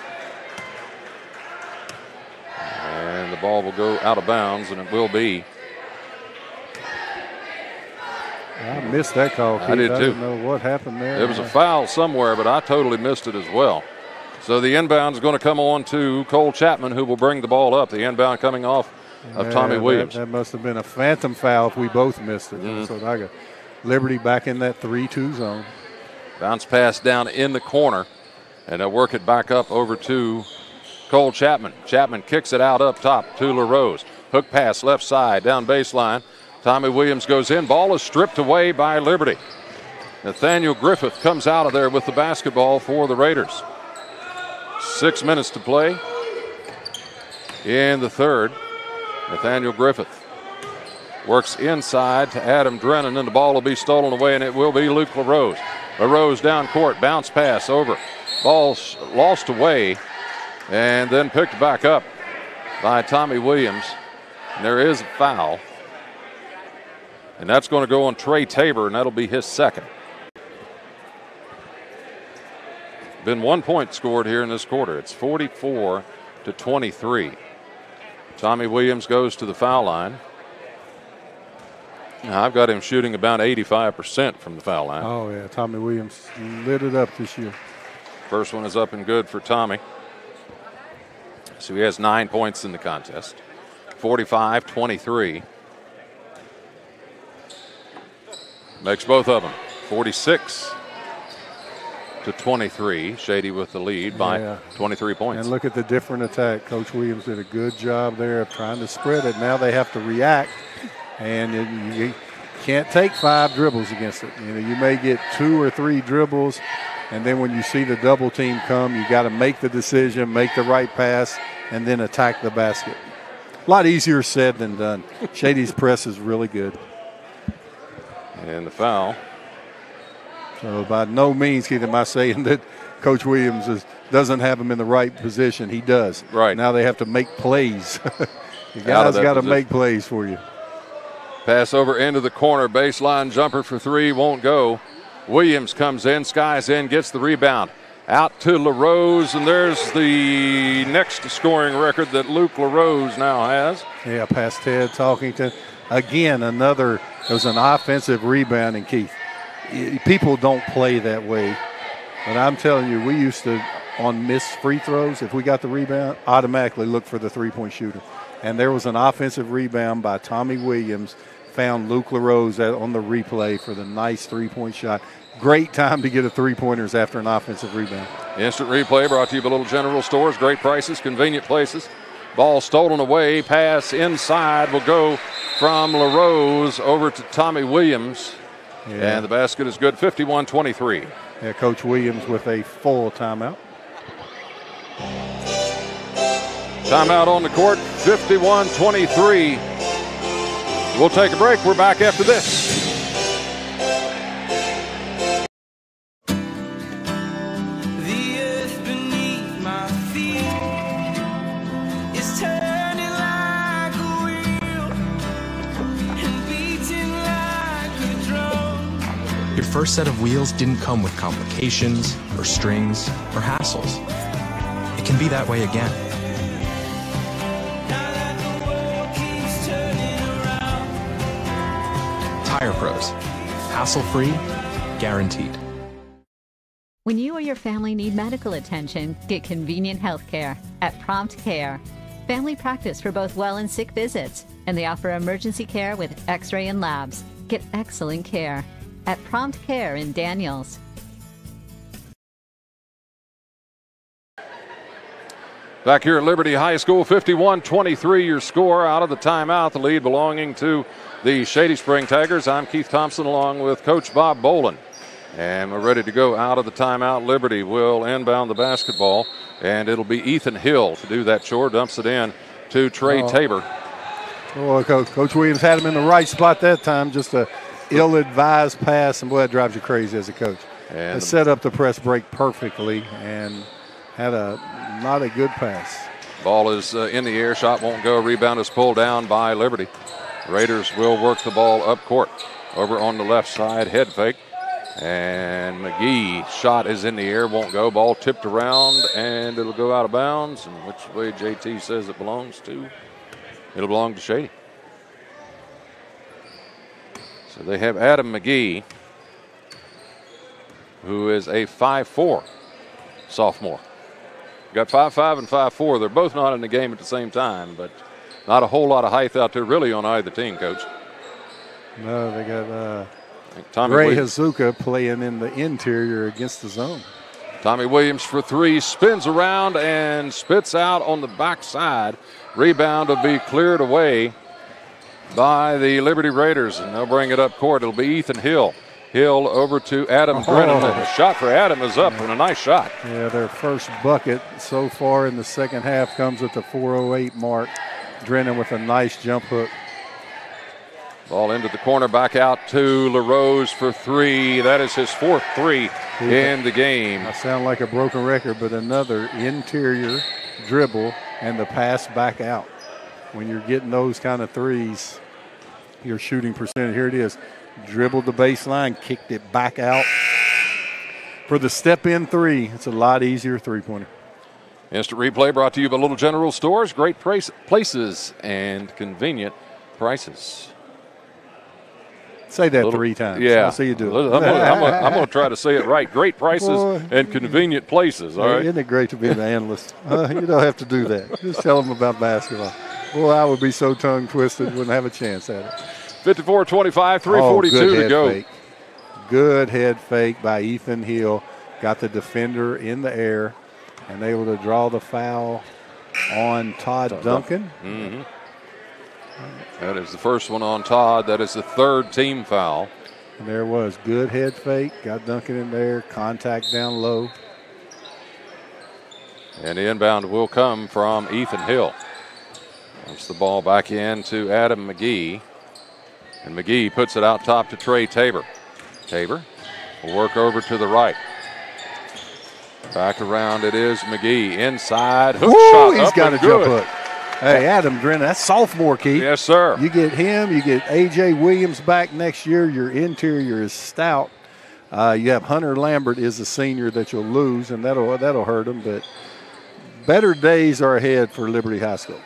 And the ball will go out of bounds, and it will be. I missed that call, Keith. I did too. I didn't know what happened there. There was a foul somewhere, but I totally missed it as well. So the inbound is going to come on to Cole Chapman, who will bring the ball up. The inbound coming off of Tommy Williams. That must have been a phantom foul if we both missed it. So I got Liberty back in that 3-2 zone. Bounce pass down in the corner, and they'll work it back up over to Cole Chapman. Chapman kicks it out up top to LaRose. Hook pass left side down baseline. Tommy Williams goes in. Ball is stripped away by Liberty. Nathaniel Griffith comes out of there with the basketball for the Raiders. 6 minutes to play in the third. Nathaniel Griffith works inside to Adam Drennan, and the ball will be stolen away, and it will be Luke LaRose. LaRose down court, bounce pass over. Ball lost away and then picked back up by Tommy Williams. And there is a foul. And that's going to go on Trey Tabor, and that'll be his second. Been 1 point scored here in this quarter. It's 44-23. Tommy Williams goes to the foul line. Now, I've got him shooting about 85% from the foul line. Oh, yeah. Tommy Williams lit it up this year. First one is up and good for Tommy. So he has 9 points in the contest. 45-23. Makes both of them 46-23. Shady with the lead by 23 points. And look at the different attack. Coach Williams did a good job there of trying to spread it. Now they have to react, and you can't take 5 dribbles against it. You know, you may get 2 or 3 dribbles, and then when you see the double team come, you got to make the decision, make the right pass, and then attack the basket. A lot easier said than done. Shady's press is really good. And the foul. So by no means, Keith, am I saying that Coach Williams doesn't have him in the right position. He does. Right. Now they have to make plays. The guys got to make plays for you. Pass over into the corner. Baseline jumper for 3 won't go. Williams comes in, skies in, gets the rebound. Out to LaRose, and there's the next scoring record that Luke LaRose now has. Yeah, past Ted Talkington. Again, it was an offensive rebound, and Keith, people don't play that way. But I'm telling you, we used to, on missed free throws, if we got the rebound, automatically look for the three-point shooter. And there was an offensive rebound by Tommy Williams, found Luke LaRose on the replay for the nice three-point shot. Great time to get a three-pointers after an offensive rebound. Instant replay brought to you by Little General Stores. Great prices, convenient places. Ball stolen away. Pass inside will go from LaRose over to Tommy Williams. Yeah. And the basket is good, 51-23. Yeah, Coach Williams with a full timeout. Timeout on the court, 51-23. We'll take a break. We're back after this. Your first set of wheels didn't come with complications or strings or hassles. It can be that way again. Tire Pros. Hassle-free, guaranteed. When you or your family need medical attention, get convenient health care at Prompt Care. Family practice for both well and sick visits, and they offer emergency care with x-ray and labs. Get excellent care at Prompt Care in Daniels. Back here at Liberty High School, 51-23 your score out of the timeout. The lead belonging to the Shady Spring Tigers. I'm Keith Thompson along with Coach Bob Baldwin. And we're ready to go out of the timeout. Liberty will inbound the basketball, and it'll be Ethan Hill to do that chore. Dumps it in to Trey Tabor. Well, Coach Williams had him in the right spot that time. Just a ill-advised pass, and boy, that drives you crazy as a coach. And set up the press break perfectly and had not a good pass. Ball is in the air. Shot won't go. Rebound is pulled down by Liberty. Raiders will work the ball up court. Over on the left side, head fake. And McGee shot is in the air, won't go. Ball tipped around, and it'll go out of bounds. And which way JT says it belongs to? It'll belong to Shady. So they have Adam McGee, who is a 5'4" sophomore. Got 5'5" and 5'4". They're both not in the game at the same time, but not a whole lot of height out there really on either team, Coach. No, they got Gray Hazuka playing in the interior against the zone. Tommy Williams for three, spins around and spits out on the backside. Rebound will be cleared away by the Liberty Raiders, and they'll bring it up court. It'll be Ethan Hill. Hill over to Adam Drennan. And the shot for Adam is up, and a nice shot. Yeah, their first bucket so far in the second half comes at the 4:08 mark. Drennan with a nice jump hook. Ball into the corner, back out to LaRose for three. That is his fourth three in the game. I sound like a broken record, but another interior dribble and the pass back out. When you're getting those kind of threes, your shooting percentage, here it is. Dribbled the baseline, kicked it back out. For the step-in three, it's a lot easier three-pointer. Instant replay brought to you by Little General Stores. Great places and convenient prices. Say that three times. Yeah. I'll see you do it. I'm going to try to say it right. Great prices and convenient places. All right. Isn't it great to be an analyst? You don't have to do that. Just tell them about basketball. Boy, I would be so tongue-twisted, wouldn't have a chance at it. 54-25, 3:42 to go. Fake. Good head fake by Ethan Hill. Got the defender in the air and able to draw the foul on Todd Duncan. Mm-hmm. That is the first one on Todd. That is the third team foul. And there was good head fake. Got Duncan in there. Contact down low. And the inbound will come from Ethan Hill. Puts the ball back in to Adam McGee. And McGee puts it out top to Trey Tabor. Tabor will work over to the right. Back around it is McGee. Inside. Hook shot. He's got a jump hook. Hey, Adam Drennan, that's sophomore, Keith. Yes, sir. You get him, you get A.J. Williams back next year. Your interior is stout. You have Hunter Lambert is a senior that you'll lose, and that'll hurt him. But better days are ahead for Liberty High School.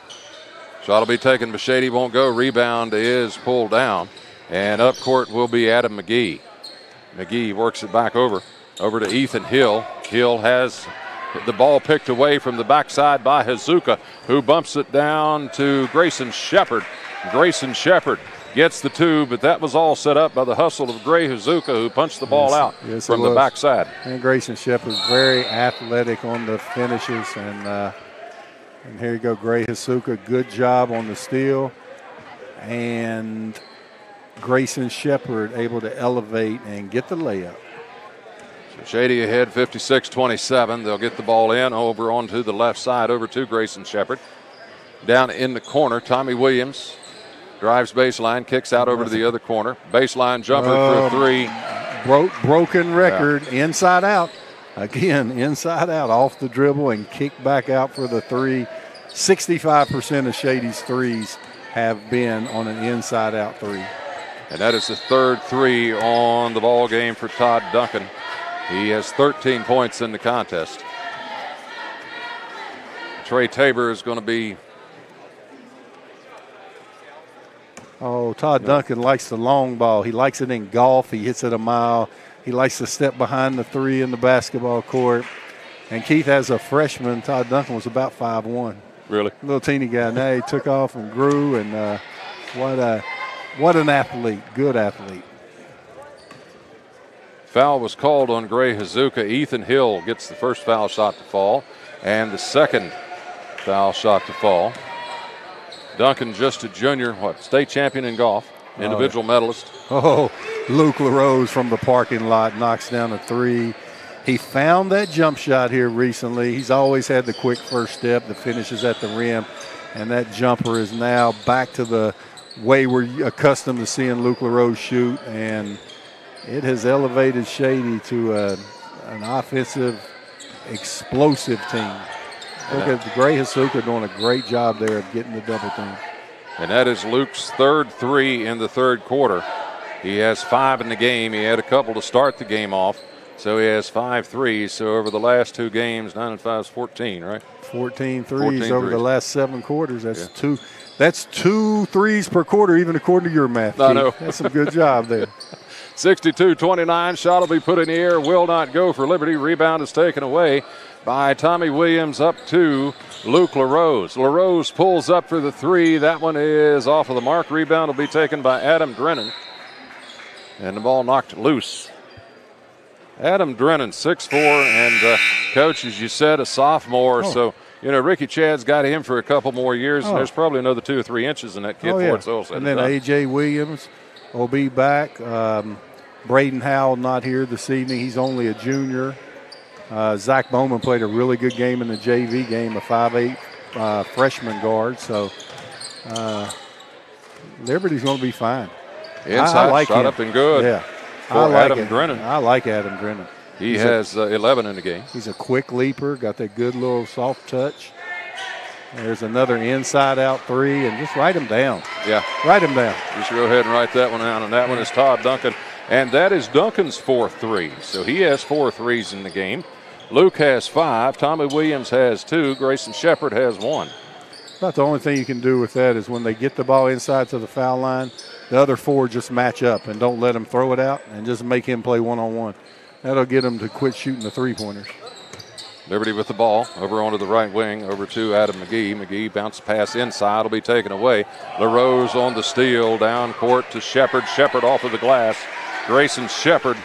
Shot will be taken, but Shady won't go. Rebound is pulled down. And up court will be Adam McGee. McGee works it back over to Ethan Hill. Hill has the ball picked away from the backside by Hazuka, who bumps it down to Grayson Shepard. Grayson Shepard gets the two, but that was all set up by the hustle of Gray Hazuka, who punched the ball out from the backside. And Grayson Shepard very athletic on the finishes, and here you go, Gray Hazuka, good job on the steal, and Grayson Shepard able to elevate and get the layup. So Shady ahead 56-27. They'll get the ball in over onto the left side over to Grayson Shepard. Down in the corner, Tommy Williams drives baseline, kicks out over to the other corner. Baseline jumper for three. Broken record, inside out. Again, inside out, off the dribble and kick back out for the three. 65% of Shady's threes have been on an inside out three. And that is the third three on the ball game for Todd Duncan. He has 13 points in the contest. Trey Tabor is going to be. Todd Duncan likes the long ball. He likes it in golf. He hits it a mile. He likes to step behind the three in the basketball court. And Keith, as a freshman, Todd Duncan was about 5'1". Really? Little teeny guy. Now he took off and grew, and what an athlete. Good athlete. Foul was called on Gray Hazuka. Ethan Hill gets the first foul shot to fall and the second foul shot to fall. Duncan, just a junior, state champion in golf, individual medalist. Luke LaRose from the parking lot knocks down a three. He found that jump shot here recently. He's always had the quick first step, the finishes at the rim, and that jumper is now back to the way we're accustomed to seeing Luke LaRose shoot, and it has elevated Shady to an offensive, explosive team. Look at the Gray Hazuka doing a great job there of getting the double team. And that is Luke's third three in the third quarter. He has 5 in the game. He had a couple to start the game off, so he has 5 threes. So over the last 2 games, 9 and 5 is 14, right? 14 threes over the last 7 quarters. That's two. That's 2 threes per quarter, even according to your math. I know. That's a good job there. 62-29. Shot will be put in the air. Will not go for Liberty. Rebound is taken away by Tommy Williams up to Luke LaRose. LaRose pulls up for the three. That one is off of the mark. Rebound will be taken by Adam Drennan. And the ball knocked loose. Adam Drennan, 6'4", and Coach, as you said, a sophomore. So, Ricky Chad's got him for a couple more years, and there's probably another 2 or 3 inches in that kid before it's all said and then done. A.J. Williams will be back. Braden Howell not here this evening. He's only a junior. Zach Bowman played a really good game in the JV game, a 5'8" freshman guard. So Liberty's going to be fine. Inside I like shot him. up and good. Yeah. For Adam Drennan. I like Adam Drennan. He has 11 in the game. He's a quick leaper, got that good little soft touch. There's another inside-out 3, and just write him down. Yeah. Write him down. Just go ahead and write that one down, and that one is Todd Duncan. And that is Duncan's 4th 3. So he has 4 threes in the game. Luke has 5. Tommy Williams has 2. Grayson Shepard has 1. About the only thing you can do with that is when they get the ball inside to the foul line, the other 4 just match up and don't let him throw it out and just make him play one-on-one. That'll get him to quit shooting the three-pointers. Liberty with the ball over onto the right wing, over to Adam McGee. McGee bounce pass inside, will be taken away. LaRose on the steal, down court to Shepard. Shepard off of the glass. Grayson Shepard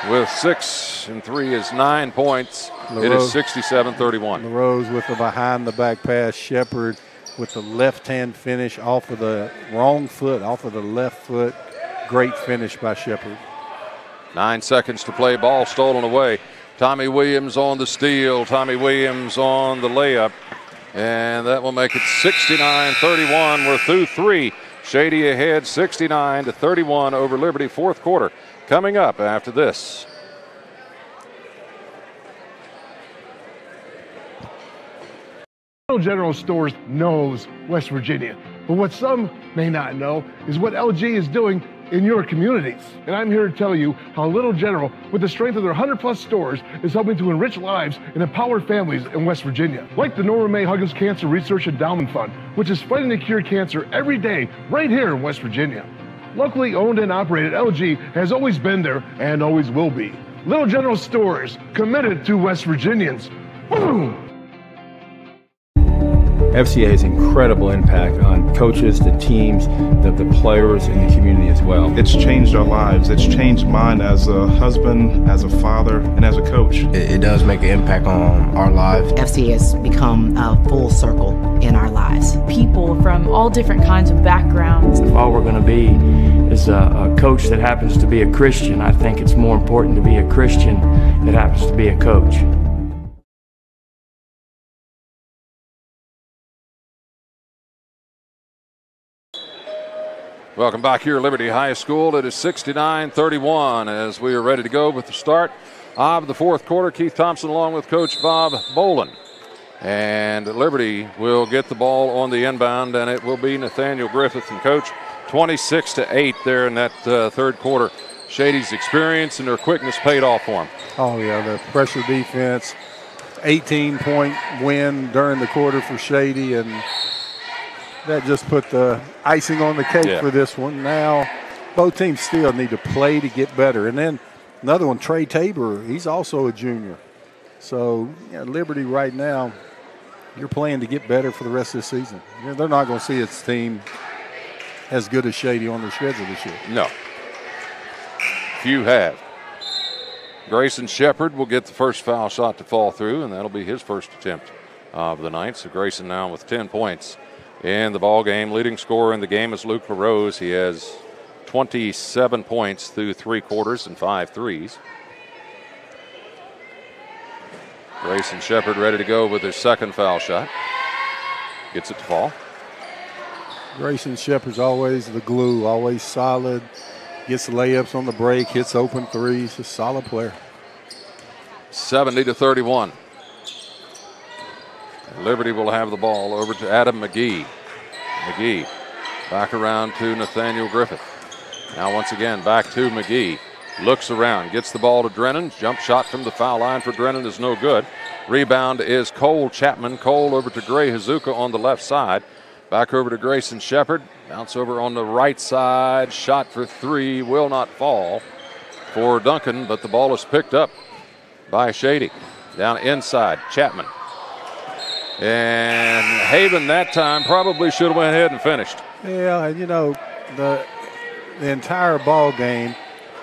with 6 and 3 is 9 points. It is 67-31. LaRose with the behind-the-back pass. Shepard with the left-hand finish off of the wrong foot, off of the left foot. Great finish by Shepard. 9 seconds to play. Ball stolen away. Tommy Williams on the steal. Tommy Williams on the layup. And that will make it 69-31. We're through 3. Shady ahead 69-31 over Liberty. 4th quarter coming up after this. General Stores knows West Virginia, but what some may not know is what LG is doing in your communities. And I'm here to tell you how Little General, with the strength of their 100+ stores, is helping to enrich lives and empower families in West Virginia. Like the Norma May Huggins Cancer Research Endowment Fund, which is fighting to cure cancer every day right here in West Virginia. Locally owned and operated, LG has always been there and always will be. Little General Stores, committed to West Virginians. Boom! FCA has incredible impact on coaches, the teams, the players, and the community as well. It's changed our lives. It's changed mine as a husband, as a father, and as a coach. It does make an impact on our lives. FCA has become a full circle in our lives. People from all different kinds of backgrounds. If all we're going to be is a coach that happens to be a Christian, I think it's more important to be a Christian that happens to be a coach. Welcome back here at Liberty High School. It is 69-31 as we are ready to go with the start of the 4th quarter. Keith Thompson along with Coach Bob Baldwin. And Liberty will get the ball on the inbound, and it will be Nathaniel Griffith. And Coach, 26-8 there in that 3rd quarter. Shady's experience and their quickness paid off for him. Oh, yeah, the pressure defense, 18-point win during the quarter for Shady, and that just put the icing on the cake for this one. Now, both teams still need to play to get better. And then another one, Trey Tabor, he's also a junior. So, Liberty right now, you're playing to get better for the rest of the season. They're not going to see its team as good as Shady on their schedule this year. No. Few have. Grayson Shepard will get the first foul shot to fall through, and that'll be his first attempt of the night. So Grayson now with 10 points. In the ball game, leading scorer in the game is Luke LaRose. He has 27 points through 3 quarters and 5 threes. Grayson Shepard ready to go with his second foul shot. Gets it to fall. Grayson Shepard's always the glue, always solid. Gets the layups on the break, hits open threes. A solid player. 70-31. Liberty will have the ball over to Adam McGee. McGee back around to Nathaniel Griffith. Now once again back to McGee. Looks around, gets the ball to Drennan. Jump shot from the foul line for Drennan is no good. Rebound is Cole Chapman. Cole over to Gray Hazuka on the left side. Back over to Grayson Shepard. Bounce over on the right side. Shot for 3 will not fall for Duncan, but the ball is picked up by Shady. Down inside, Chapman. And Haven that time probably should have went ahead and finished. Yeah, and the entire ball game,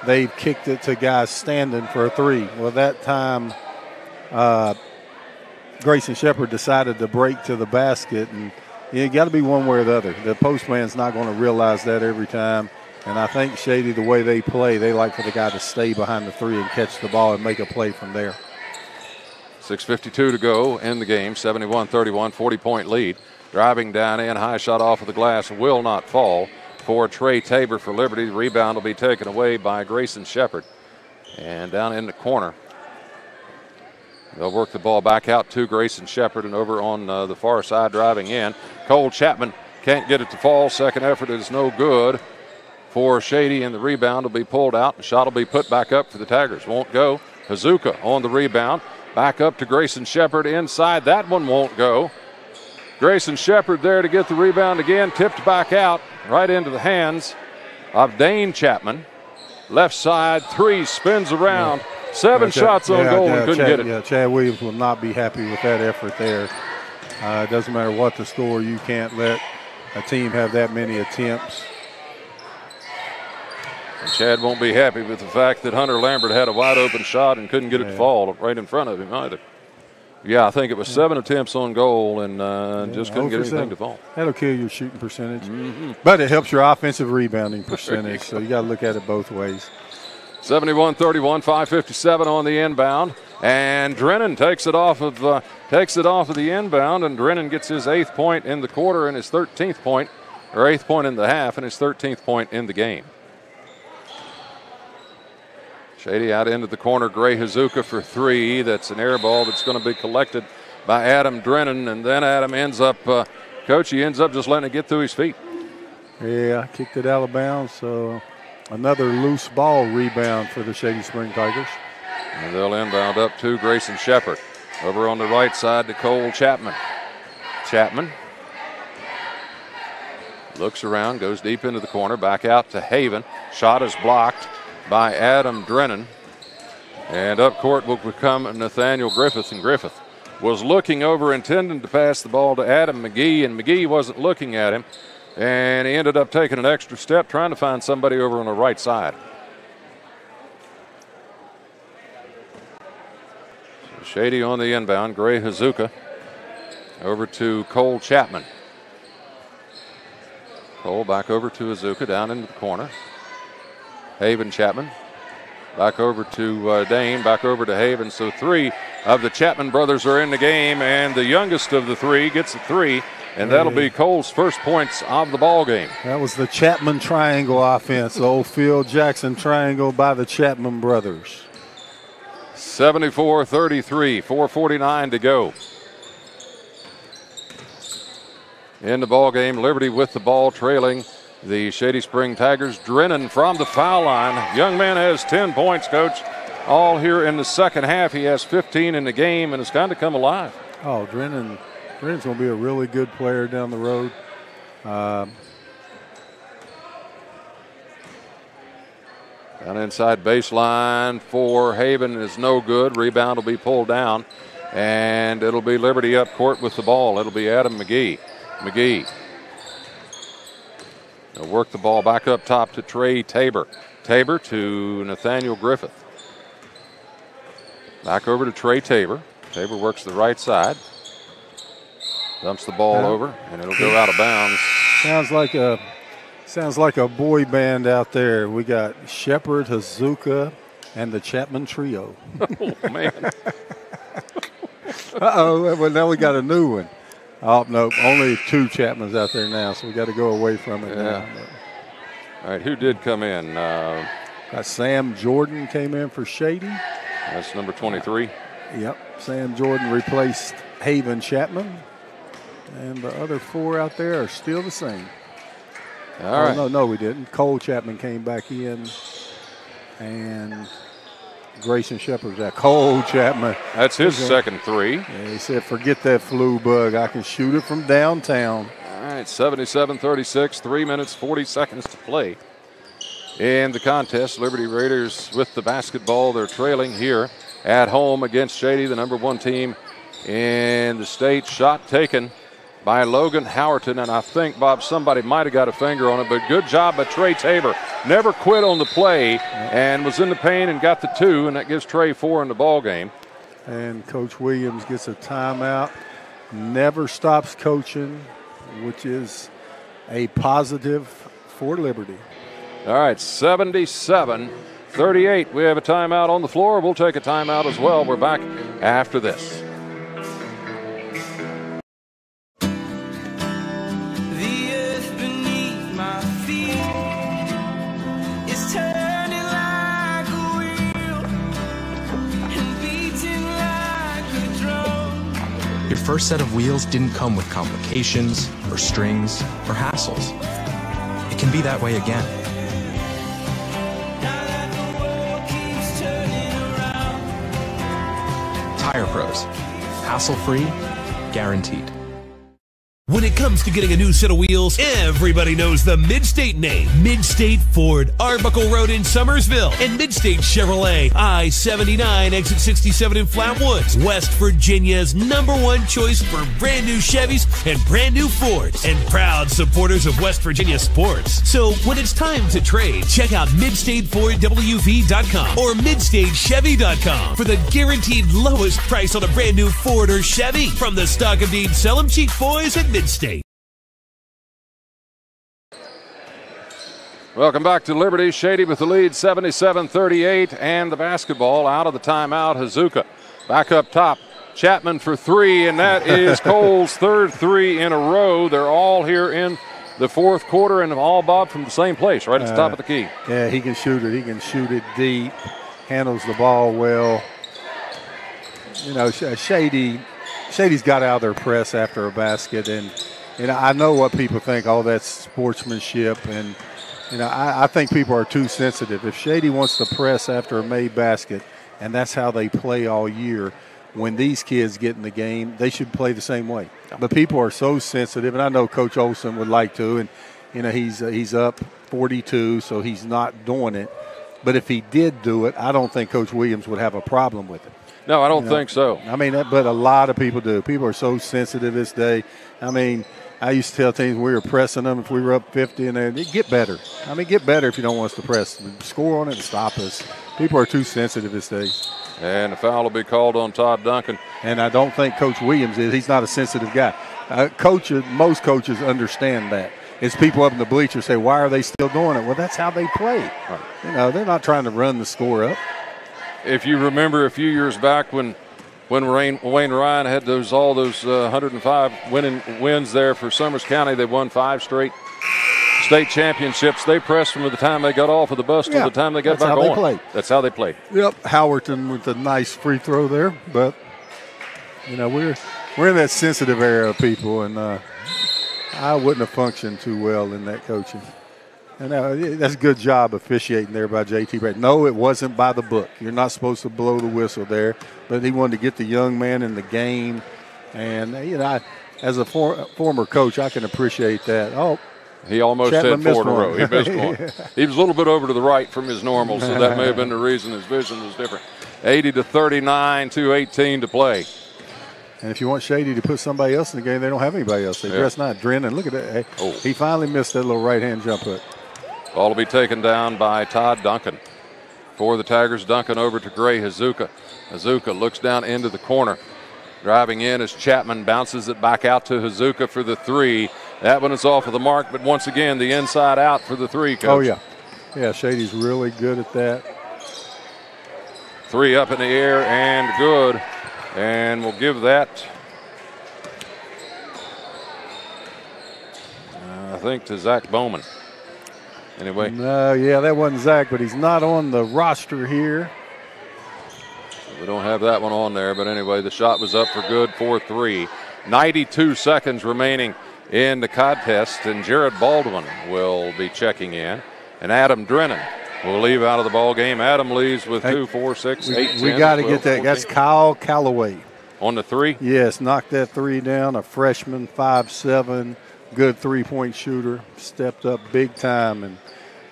they've kicked it to guys standing for a three. Well, that time Grayson Shepard decided to break to the basket, and you got to be one way or the other. The postman's not going to realize that every time. And I think Shady, the way they play, they like for the guy to stay behind the three and catch the ball and make a play from there. 6:52 to go in the game, 71-31, 40-point lead. Driving down in, high shot off of the glass, will not fall for Trey Tabor for Liberty. The rebound will be taken away by Grayson Shepard. And down in the corner, they'll work the ball back out to Grayson Shepard, and over on the far side driving in. Cole Chapman can't get it to fall. Second effort is no good for Shady, and the rebound will be pulled out. The shot will be put back up for the Tigers. Won't go. Hazuka on the rebound. Back up to Grayson Shepard inside. That one won't go. Grayson Shepard there to get the rebound again. Tipped back out right into the hands of Dane Chapman. Left side, three, spins around. Seven shots on goal and couldn't get it. Yeah, Chad Williams will not be happy with that effort there. It doesn't matter what the score. You can't let a team have that many attempts. And Chad won't be happy with the fact that Hunter Lambert had a wide open shot and couldn't get it to fall right in front of him either. Yeah, I think it was 7 attempts on goal and just couldn't get anything to fall. That'll kill your shooting percentage. But it helps your offensive rebounding percentage, so you got to look at it both ways. 71-31, 5:57 on the inbound, and Drennan takes it off of the inbound, and Drennan gets his 8th point in the quarter and his 13th point, or 8th point in the half, and his 13th point in the game. Shady out into the corner, Gray Hazuka for three. That's an air ball that's going to be collected by Adam Drennan, and then Adam ends up, he ends up just letting it get through his feet. Yeah, kicked it out of bounds, so another loose ball rebound for the Shady Spring Tigers. And they'll inbound up to Grayson Shepard. Over on the right side to Cole Chapman. Chapman looks around, goes deep into the corner, back out to Haven. Shot is blocked by Adam Drennan. And up court will become Nathaniel Griffith. And Griffith was looking over, intending to pass the ball to Adam McGee, and McGee wasn't looking at him. And he ended up taking an extra step, trying to find somebody over on the right side. So Shady on the inbound, Gray Hazuka over to Cole Chapman. Cole back over to Hazuka, down into the corner. Haven Chapman back over to Dane, back over to Haven. So three of the Chapman brothers are in the game, and the youngest of the three gets a three. And that'll be Cole's first points of the ball game. That was the Chapman triangle offense, the old Phil Jackson triangle by the Chapman brothers. 74-33, 4:49 to go. In the ball game, Liberty with the ball trailing the Shady Spring Tigers. Drennan from the foul line. Young man has 10 points, Coach. All here in the second half. He has 15 in the game and has kind of come alive. Oh, Drennan's going to be a really good player down the road. Down inside baseline for Haven is no good. Rebound will be pulled down, and it'll be Liberty up court with the ball. It'll be Adam McGee. They'll work the ball back up top to Trey Tabor. Tabor to Nathaniel Griffith. Back over to Trey Tabor. Tabor works the right side. Dumps the ball over, and it'll go out of bounds. Sounds like a boy band out there. We got Shepard, Hazuka, and the Chapman Trio. Oh, man. Uh-oh, well, now we got a new one. Oh, no, only 2 Chapmans out there now, so we got to go away from it now. All right, who did come in? Got Sam Jordan came in for Shady. That's number 23. Yep, Sam Jordan replaced Haven Chapman. And the other 4 out there are still the same. All right. No, we didn't. Cole Chapman came back in, and Grayson Shepard's out. Cole Chapman. That's his second 3. Yeah, he said, forget that flu bug. I can shoot it from downtown. All right, 77-36, 3 minutes, 40 seconds to play in the contest. Liberty Raiders with the basketball. They're trailing here at home against Shady, the number 1 team in the state. Shot taken by Logan Howerton, and I think, Bob, somebody might have got a finger on it, but good job by Trey Tabor. Never quit on the play and was in the paint and got the 2, and that gives Trey 4 in the ball game. And Coach Williams gets a timeout. Never stops coaching, which is a positive for Liberty. All right, 77-38. We have a timeout on the floor. We'll take a timeout as well. We're back after this. Your first set of wheels didn't come with complications, or strings, or hassles. It can be that way again. Tire Pros. Hassle-free, guaranteed. When it comes to getting a new set of wheels, everybody knows the Midstate name. Midstate Ford, Arbuckle Road in Summersville, and Midstate Chevrolet, I-79, exit 67 in Flatwoods, West Virginia's #1 choice for brand new Chevys and brand new Fords, and proud supporters of West Virginia sports. So when it's time to trade, check out MidstateFordWV.com or MidstateChevy.com for the guaranteed lowest price on a brand new Ford or Chevy from the Stock of Need Sell 'em Cheap boys at Midstate. Welcome back to Liberty. Shady with the lead, 77-38, and the basketball out of the timeout. Hazuka back up top. Chapman for 3, and that is Cole's 3rd 3 in a row. They're all here in the 4th quarter, and all, Bob, from the same place, right at the top of the key. Yeah, he can shoot it. He can shoot it deep, handles the ball well. You know, Shady's got out of their press after a basket, and I know what people think. Oh, that's sportsmanship, and I think people are too sensitive. If Shady wants to press after a made basket, and that's how they play all year, when these kids get in the game, they should play the same way. But people are so sensitive, and I know Coach Olson would like to, and he's up 42, so he's not doing it. But if he did do it, I don't think Coach Williams would have a problem with it. No, I don't think so. I mean, but a lot of people do. People are so sensitive this day. I mean, I used to tell teams we were pressing them if we were up 50, and they get better. I mean, get better if you don't want us to press. Score on it and stop us. People are too sensitive these days. And the foul will be called on Todd Duncan. And I don't think Coach Williams is. He's not a sensitive guy. Most coaches understand that. It's people up in the bleachers say, why are they still doing it? Well, that's how they play. Right. They're not trying to run the score up. If you remember a few years back when Wayne Ryan had all those 105 wins there for Summers County, they won 5 straight state championships. They pressed from the time they got off of the bus to the time they got back on. That's how they played. Yep, Howerton with a nice free throw there, but we're in that sensitive era of people, and I wouldn't have functioned too well in that coaching. And that's a good job officiating there by J.T. Brett. No, it wasn't by the book. You're not supposed to blow the whistle there. But he wanted to get the young man in the game. And, as a former coach, I can appreciate that. Oh, he almost Chapman had 4 in a one. row. He missed one. He was a little bit over to the right from his normal, so that may have been the reason his vision was different. 80-39, 2:18 to play. And if you want Shady to put somebody else in the game, they don't have anybody else. They dress not. Drennan, look at that. Hey, he finally missed that little right-hand jump hook. Ball will be taken down by Todd Duncan. For the Tigers, Duncan over to Gray Hazuka. Hazuka looks down into the corner. Driving in as Chapman bounces it back out to Hazuka for the 3. That one is off of the mark, but once again, the inside out for the 3, Coach. Oh, yeah. Yeah, Shady's really good at that. 3 up in the air and good. And we'll give that, I think, to Zach Bowman. Anyway. No, that wasn't Zach, but he's not on the roster here. So we don't have that one on there, but anyway, the shot was up for good for 3. 92 seconds remaining in the contest, and Jared Baldwin will be checking in. And Adam Drennan will leave out of the ball game. Adam leaves with 2, 4, 6, 8, 10. We got to get that. 14. That's Kyle Calloway. On the 3? Yes, knocked that 3 down. A freshman, 5'7", good three-point shooter. Stepped up big time and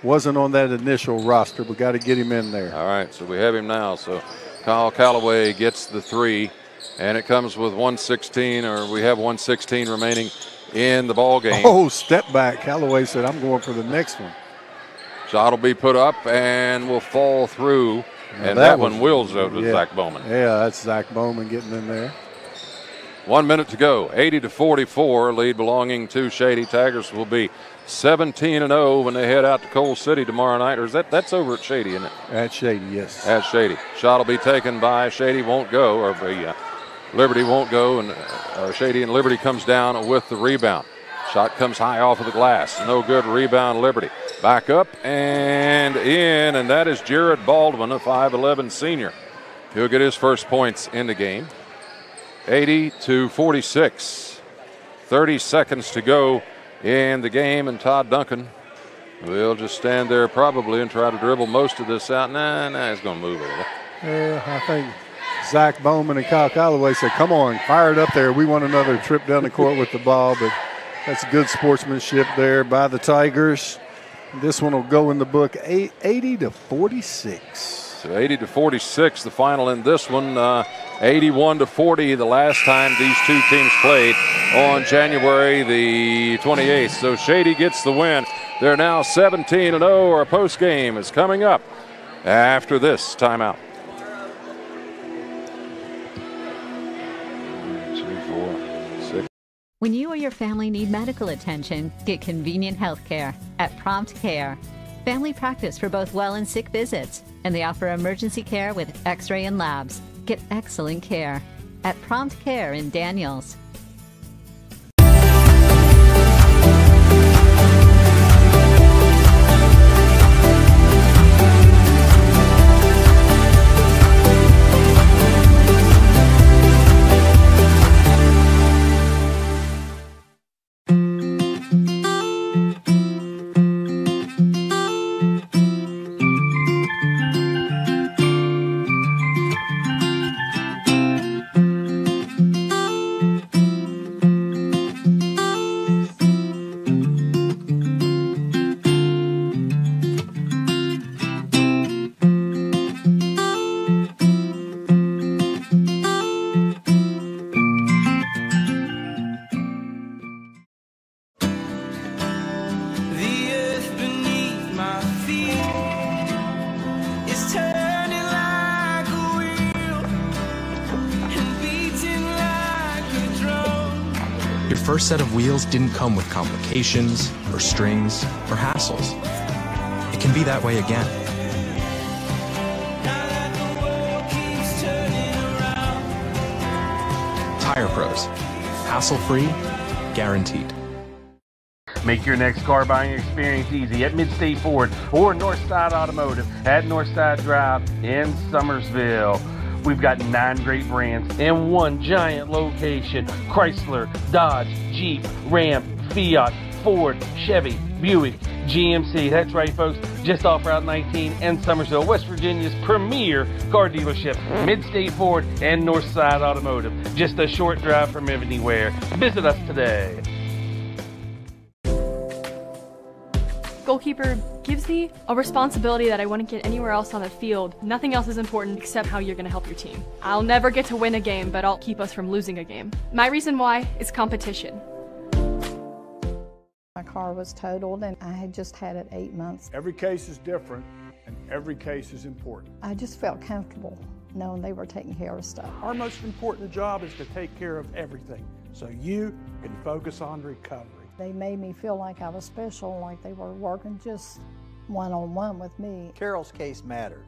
wasn't on that initial roster, but got to get him in there. All right, so we have him now. So Kyle Calloway gets the 3. And it comes with 1:16, or we have 1:16 remaining in the ball game. Oh, step back. Callaway said, I'm going for the next one. Shot will be put up and will fall through. And that one wills over to Zach Bowman. Yeah, that's Zach Bowman getting in there. 1 minute to go. 80-44, lead belonging to Shady. Tigers will be 17-0 when they head out to Coal City tomorrow night. Or is that's over at Shady, isn't it? At Shady, yes. At Shady. Shot will be taken by Shady, won't go, or Liberty won't go, and Shady and Liberty comes down with the rebound. Shot comes high off of the glass. No good. Rebound, Liberty. Back up and in, and that is Jared Baldwin, a 5'11 senior. He'll get his first points in the game. 80-46. 30 seconds to go in the game, and Todd Duncan will just stand there probably and try to dribble most of this out. Nah, he's going to move a little. Yeah, I think Zach Bowman and Kyle Callaway said, come on, fire it up there. We want another trip down the court with the ball, but that's good sportsmanship there by the Tigers. This one will go in the book 80-46. So 80-46, the final in this one. 81-40, the last time these two teams played on January the 28th. So Shady gets the win. They're now 17-0. Our post game is coming up after this timeout. 2, 4, 6. When you or your family need medical attention, get convenient health care at Prompt Care. Family practice for both well and sick visits, and they offer emergency care with x-ray and labs. Get excellent care at Prompt Care in Daniels. First set of wheels didn't come with complications or strings or hassles. It can be that way again. Tire Pros. Hassle-free, guaranteed. Make your next car buying experience easy at Midstate Ford or Northside Automotive at Northside Drive in Summersville. We've got 9 great brands in one giant location. Chrysler, Dodge, Jeep, Ram, Fiat, Ford, Chevy, Buick, GMC. That's right, folks. Just off Route 19 and Summersville, West Virginia's premier car dealership. Midstate Ford and Northside Automotive. Just a short drive from anywhere. Visit us today. Goalkeeper gives me a responsibility that I wouldn't get anywhere else on the field. Nothing else is important except how you're going to help your team. I'll never get to win a game, but I'll keep us from losing a game. My reason why is competition. My car was totaled and I had just had it 8 months. Every case is different and every case is important. I just felt comfortable knowing they were taking care of stuff. Our most important job is to take care of everything so you can focus on recovery. They made me feel like I was special, like they were working just one-on-one with me. Carol's case mattered.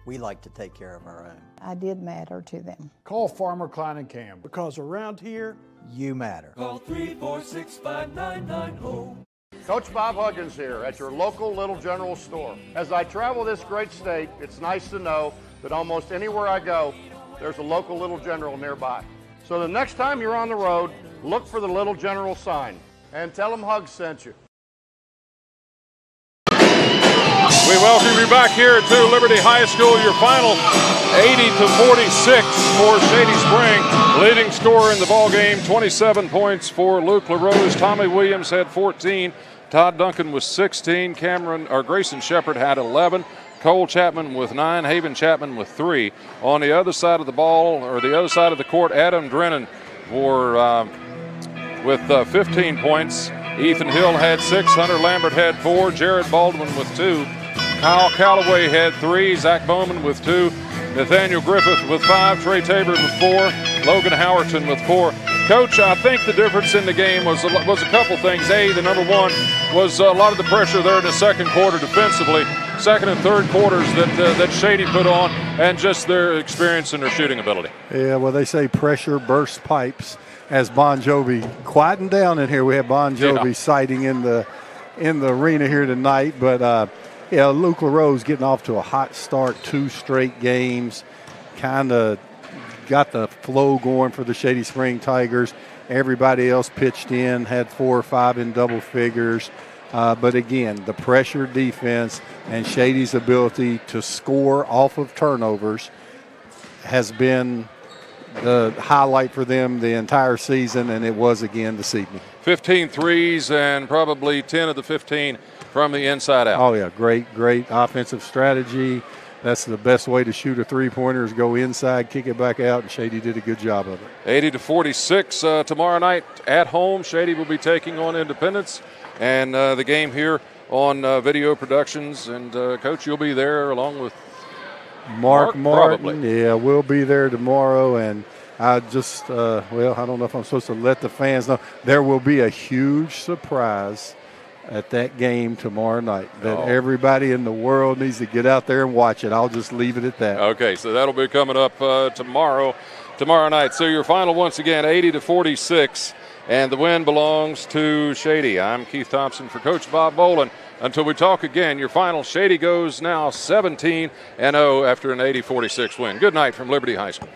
We like to take care of our own. I did matter to them. Call Farmer Klein & Cam because around here, you matter. Call 346-5990. Coach Bob Huggins here at your local Little General store. As I travel this great state, it's nice to know that almost anywhere I go, there's a local Little General nearby. So the next time you're on the road, look for the Little General sign and tell them Hugs sent you. We welcome you back here to Liberty High School, your final 80-46 for Shady Spring. Leading scorer in the ball game, 27 points for Luke LaRose. Tommy Williams had 14. Todd Duncan was 16. Grayson Shepard had 11. Cole Chapman with 9, Haven Chapman with 3. On the other side of the ball, or the other side of the court, Adam Drennan with 15 points. Ethan Hill had 6, Hunter Lambert had 4, Jared Baldwin with 2, Kyle Calloway had 3, Zach Bowman with 2, Nathaniel Griffith with 5, Trey Tabor with 4, Logan Howerton with 4. Coach, I think the difference in the game was a couple things. The number one was a lot of the pressure there in the second quarter defensively. Second and third quarters that Shady put on, and just their experience and their shooting ability. Yeah, well, they say pressure bursts pipes. As Bon Jovi quieting down in here, we have Bon Jovi sighting in the arena here tonight. But Luke LaRose getting off to a hot start, 2 straight games, kind of got the flow going for the Shady Spring Tigers. Everybody else pitched in, had 4 or 5 in double figures. But again, the pressure defense and Shady's ability to score off of turnovers has been the highlight for them the entire season, and it was again this evening. 15 threes and probably 10 of the 15 from the inside out. Oh, yeah, great offensive strategy. That's the best way to shoot a three-pointer is go inside, kick it back out, and Shady did a good job of it. 80-46 tomorrow night at home. Shady will be taking on Independence, and the game here on Video Productions. And, Coach, you'll be there along with Mark Martin. Probably. Yeah, we'll be there tomorrow, and I just, I don't know if I'm supposed to let the fans know. There will be a huge surprise at that game tomorrow night that everybody in the world needs to get out there and watch it. I'll just leave it at that. Okay, so that'll be coming up tomorrow night. So your final once again, 80-46, and the win belongs to Shady. I'm Keith Thompson for Coach Bob Bolin. Until we talk again, your final, Shady goes now 17-0 after an 80-46 win. Good night from Liberty High School.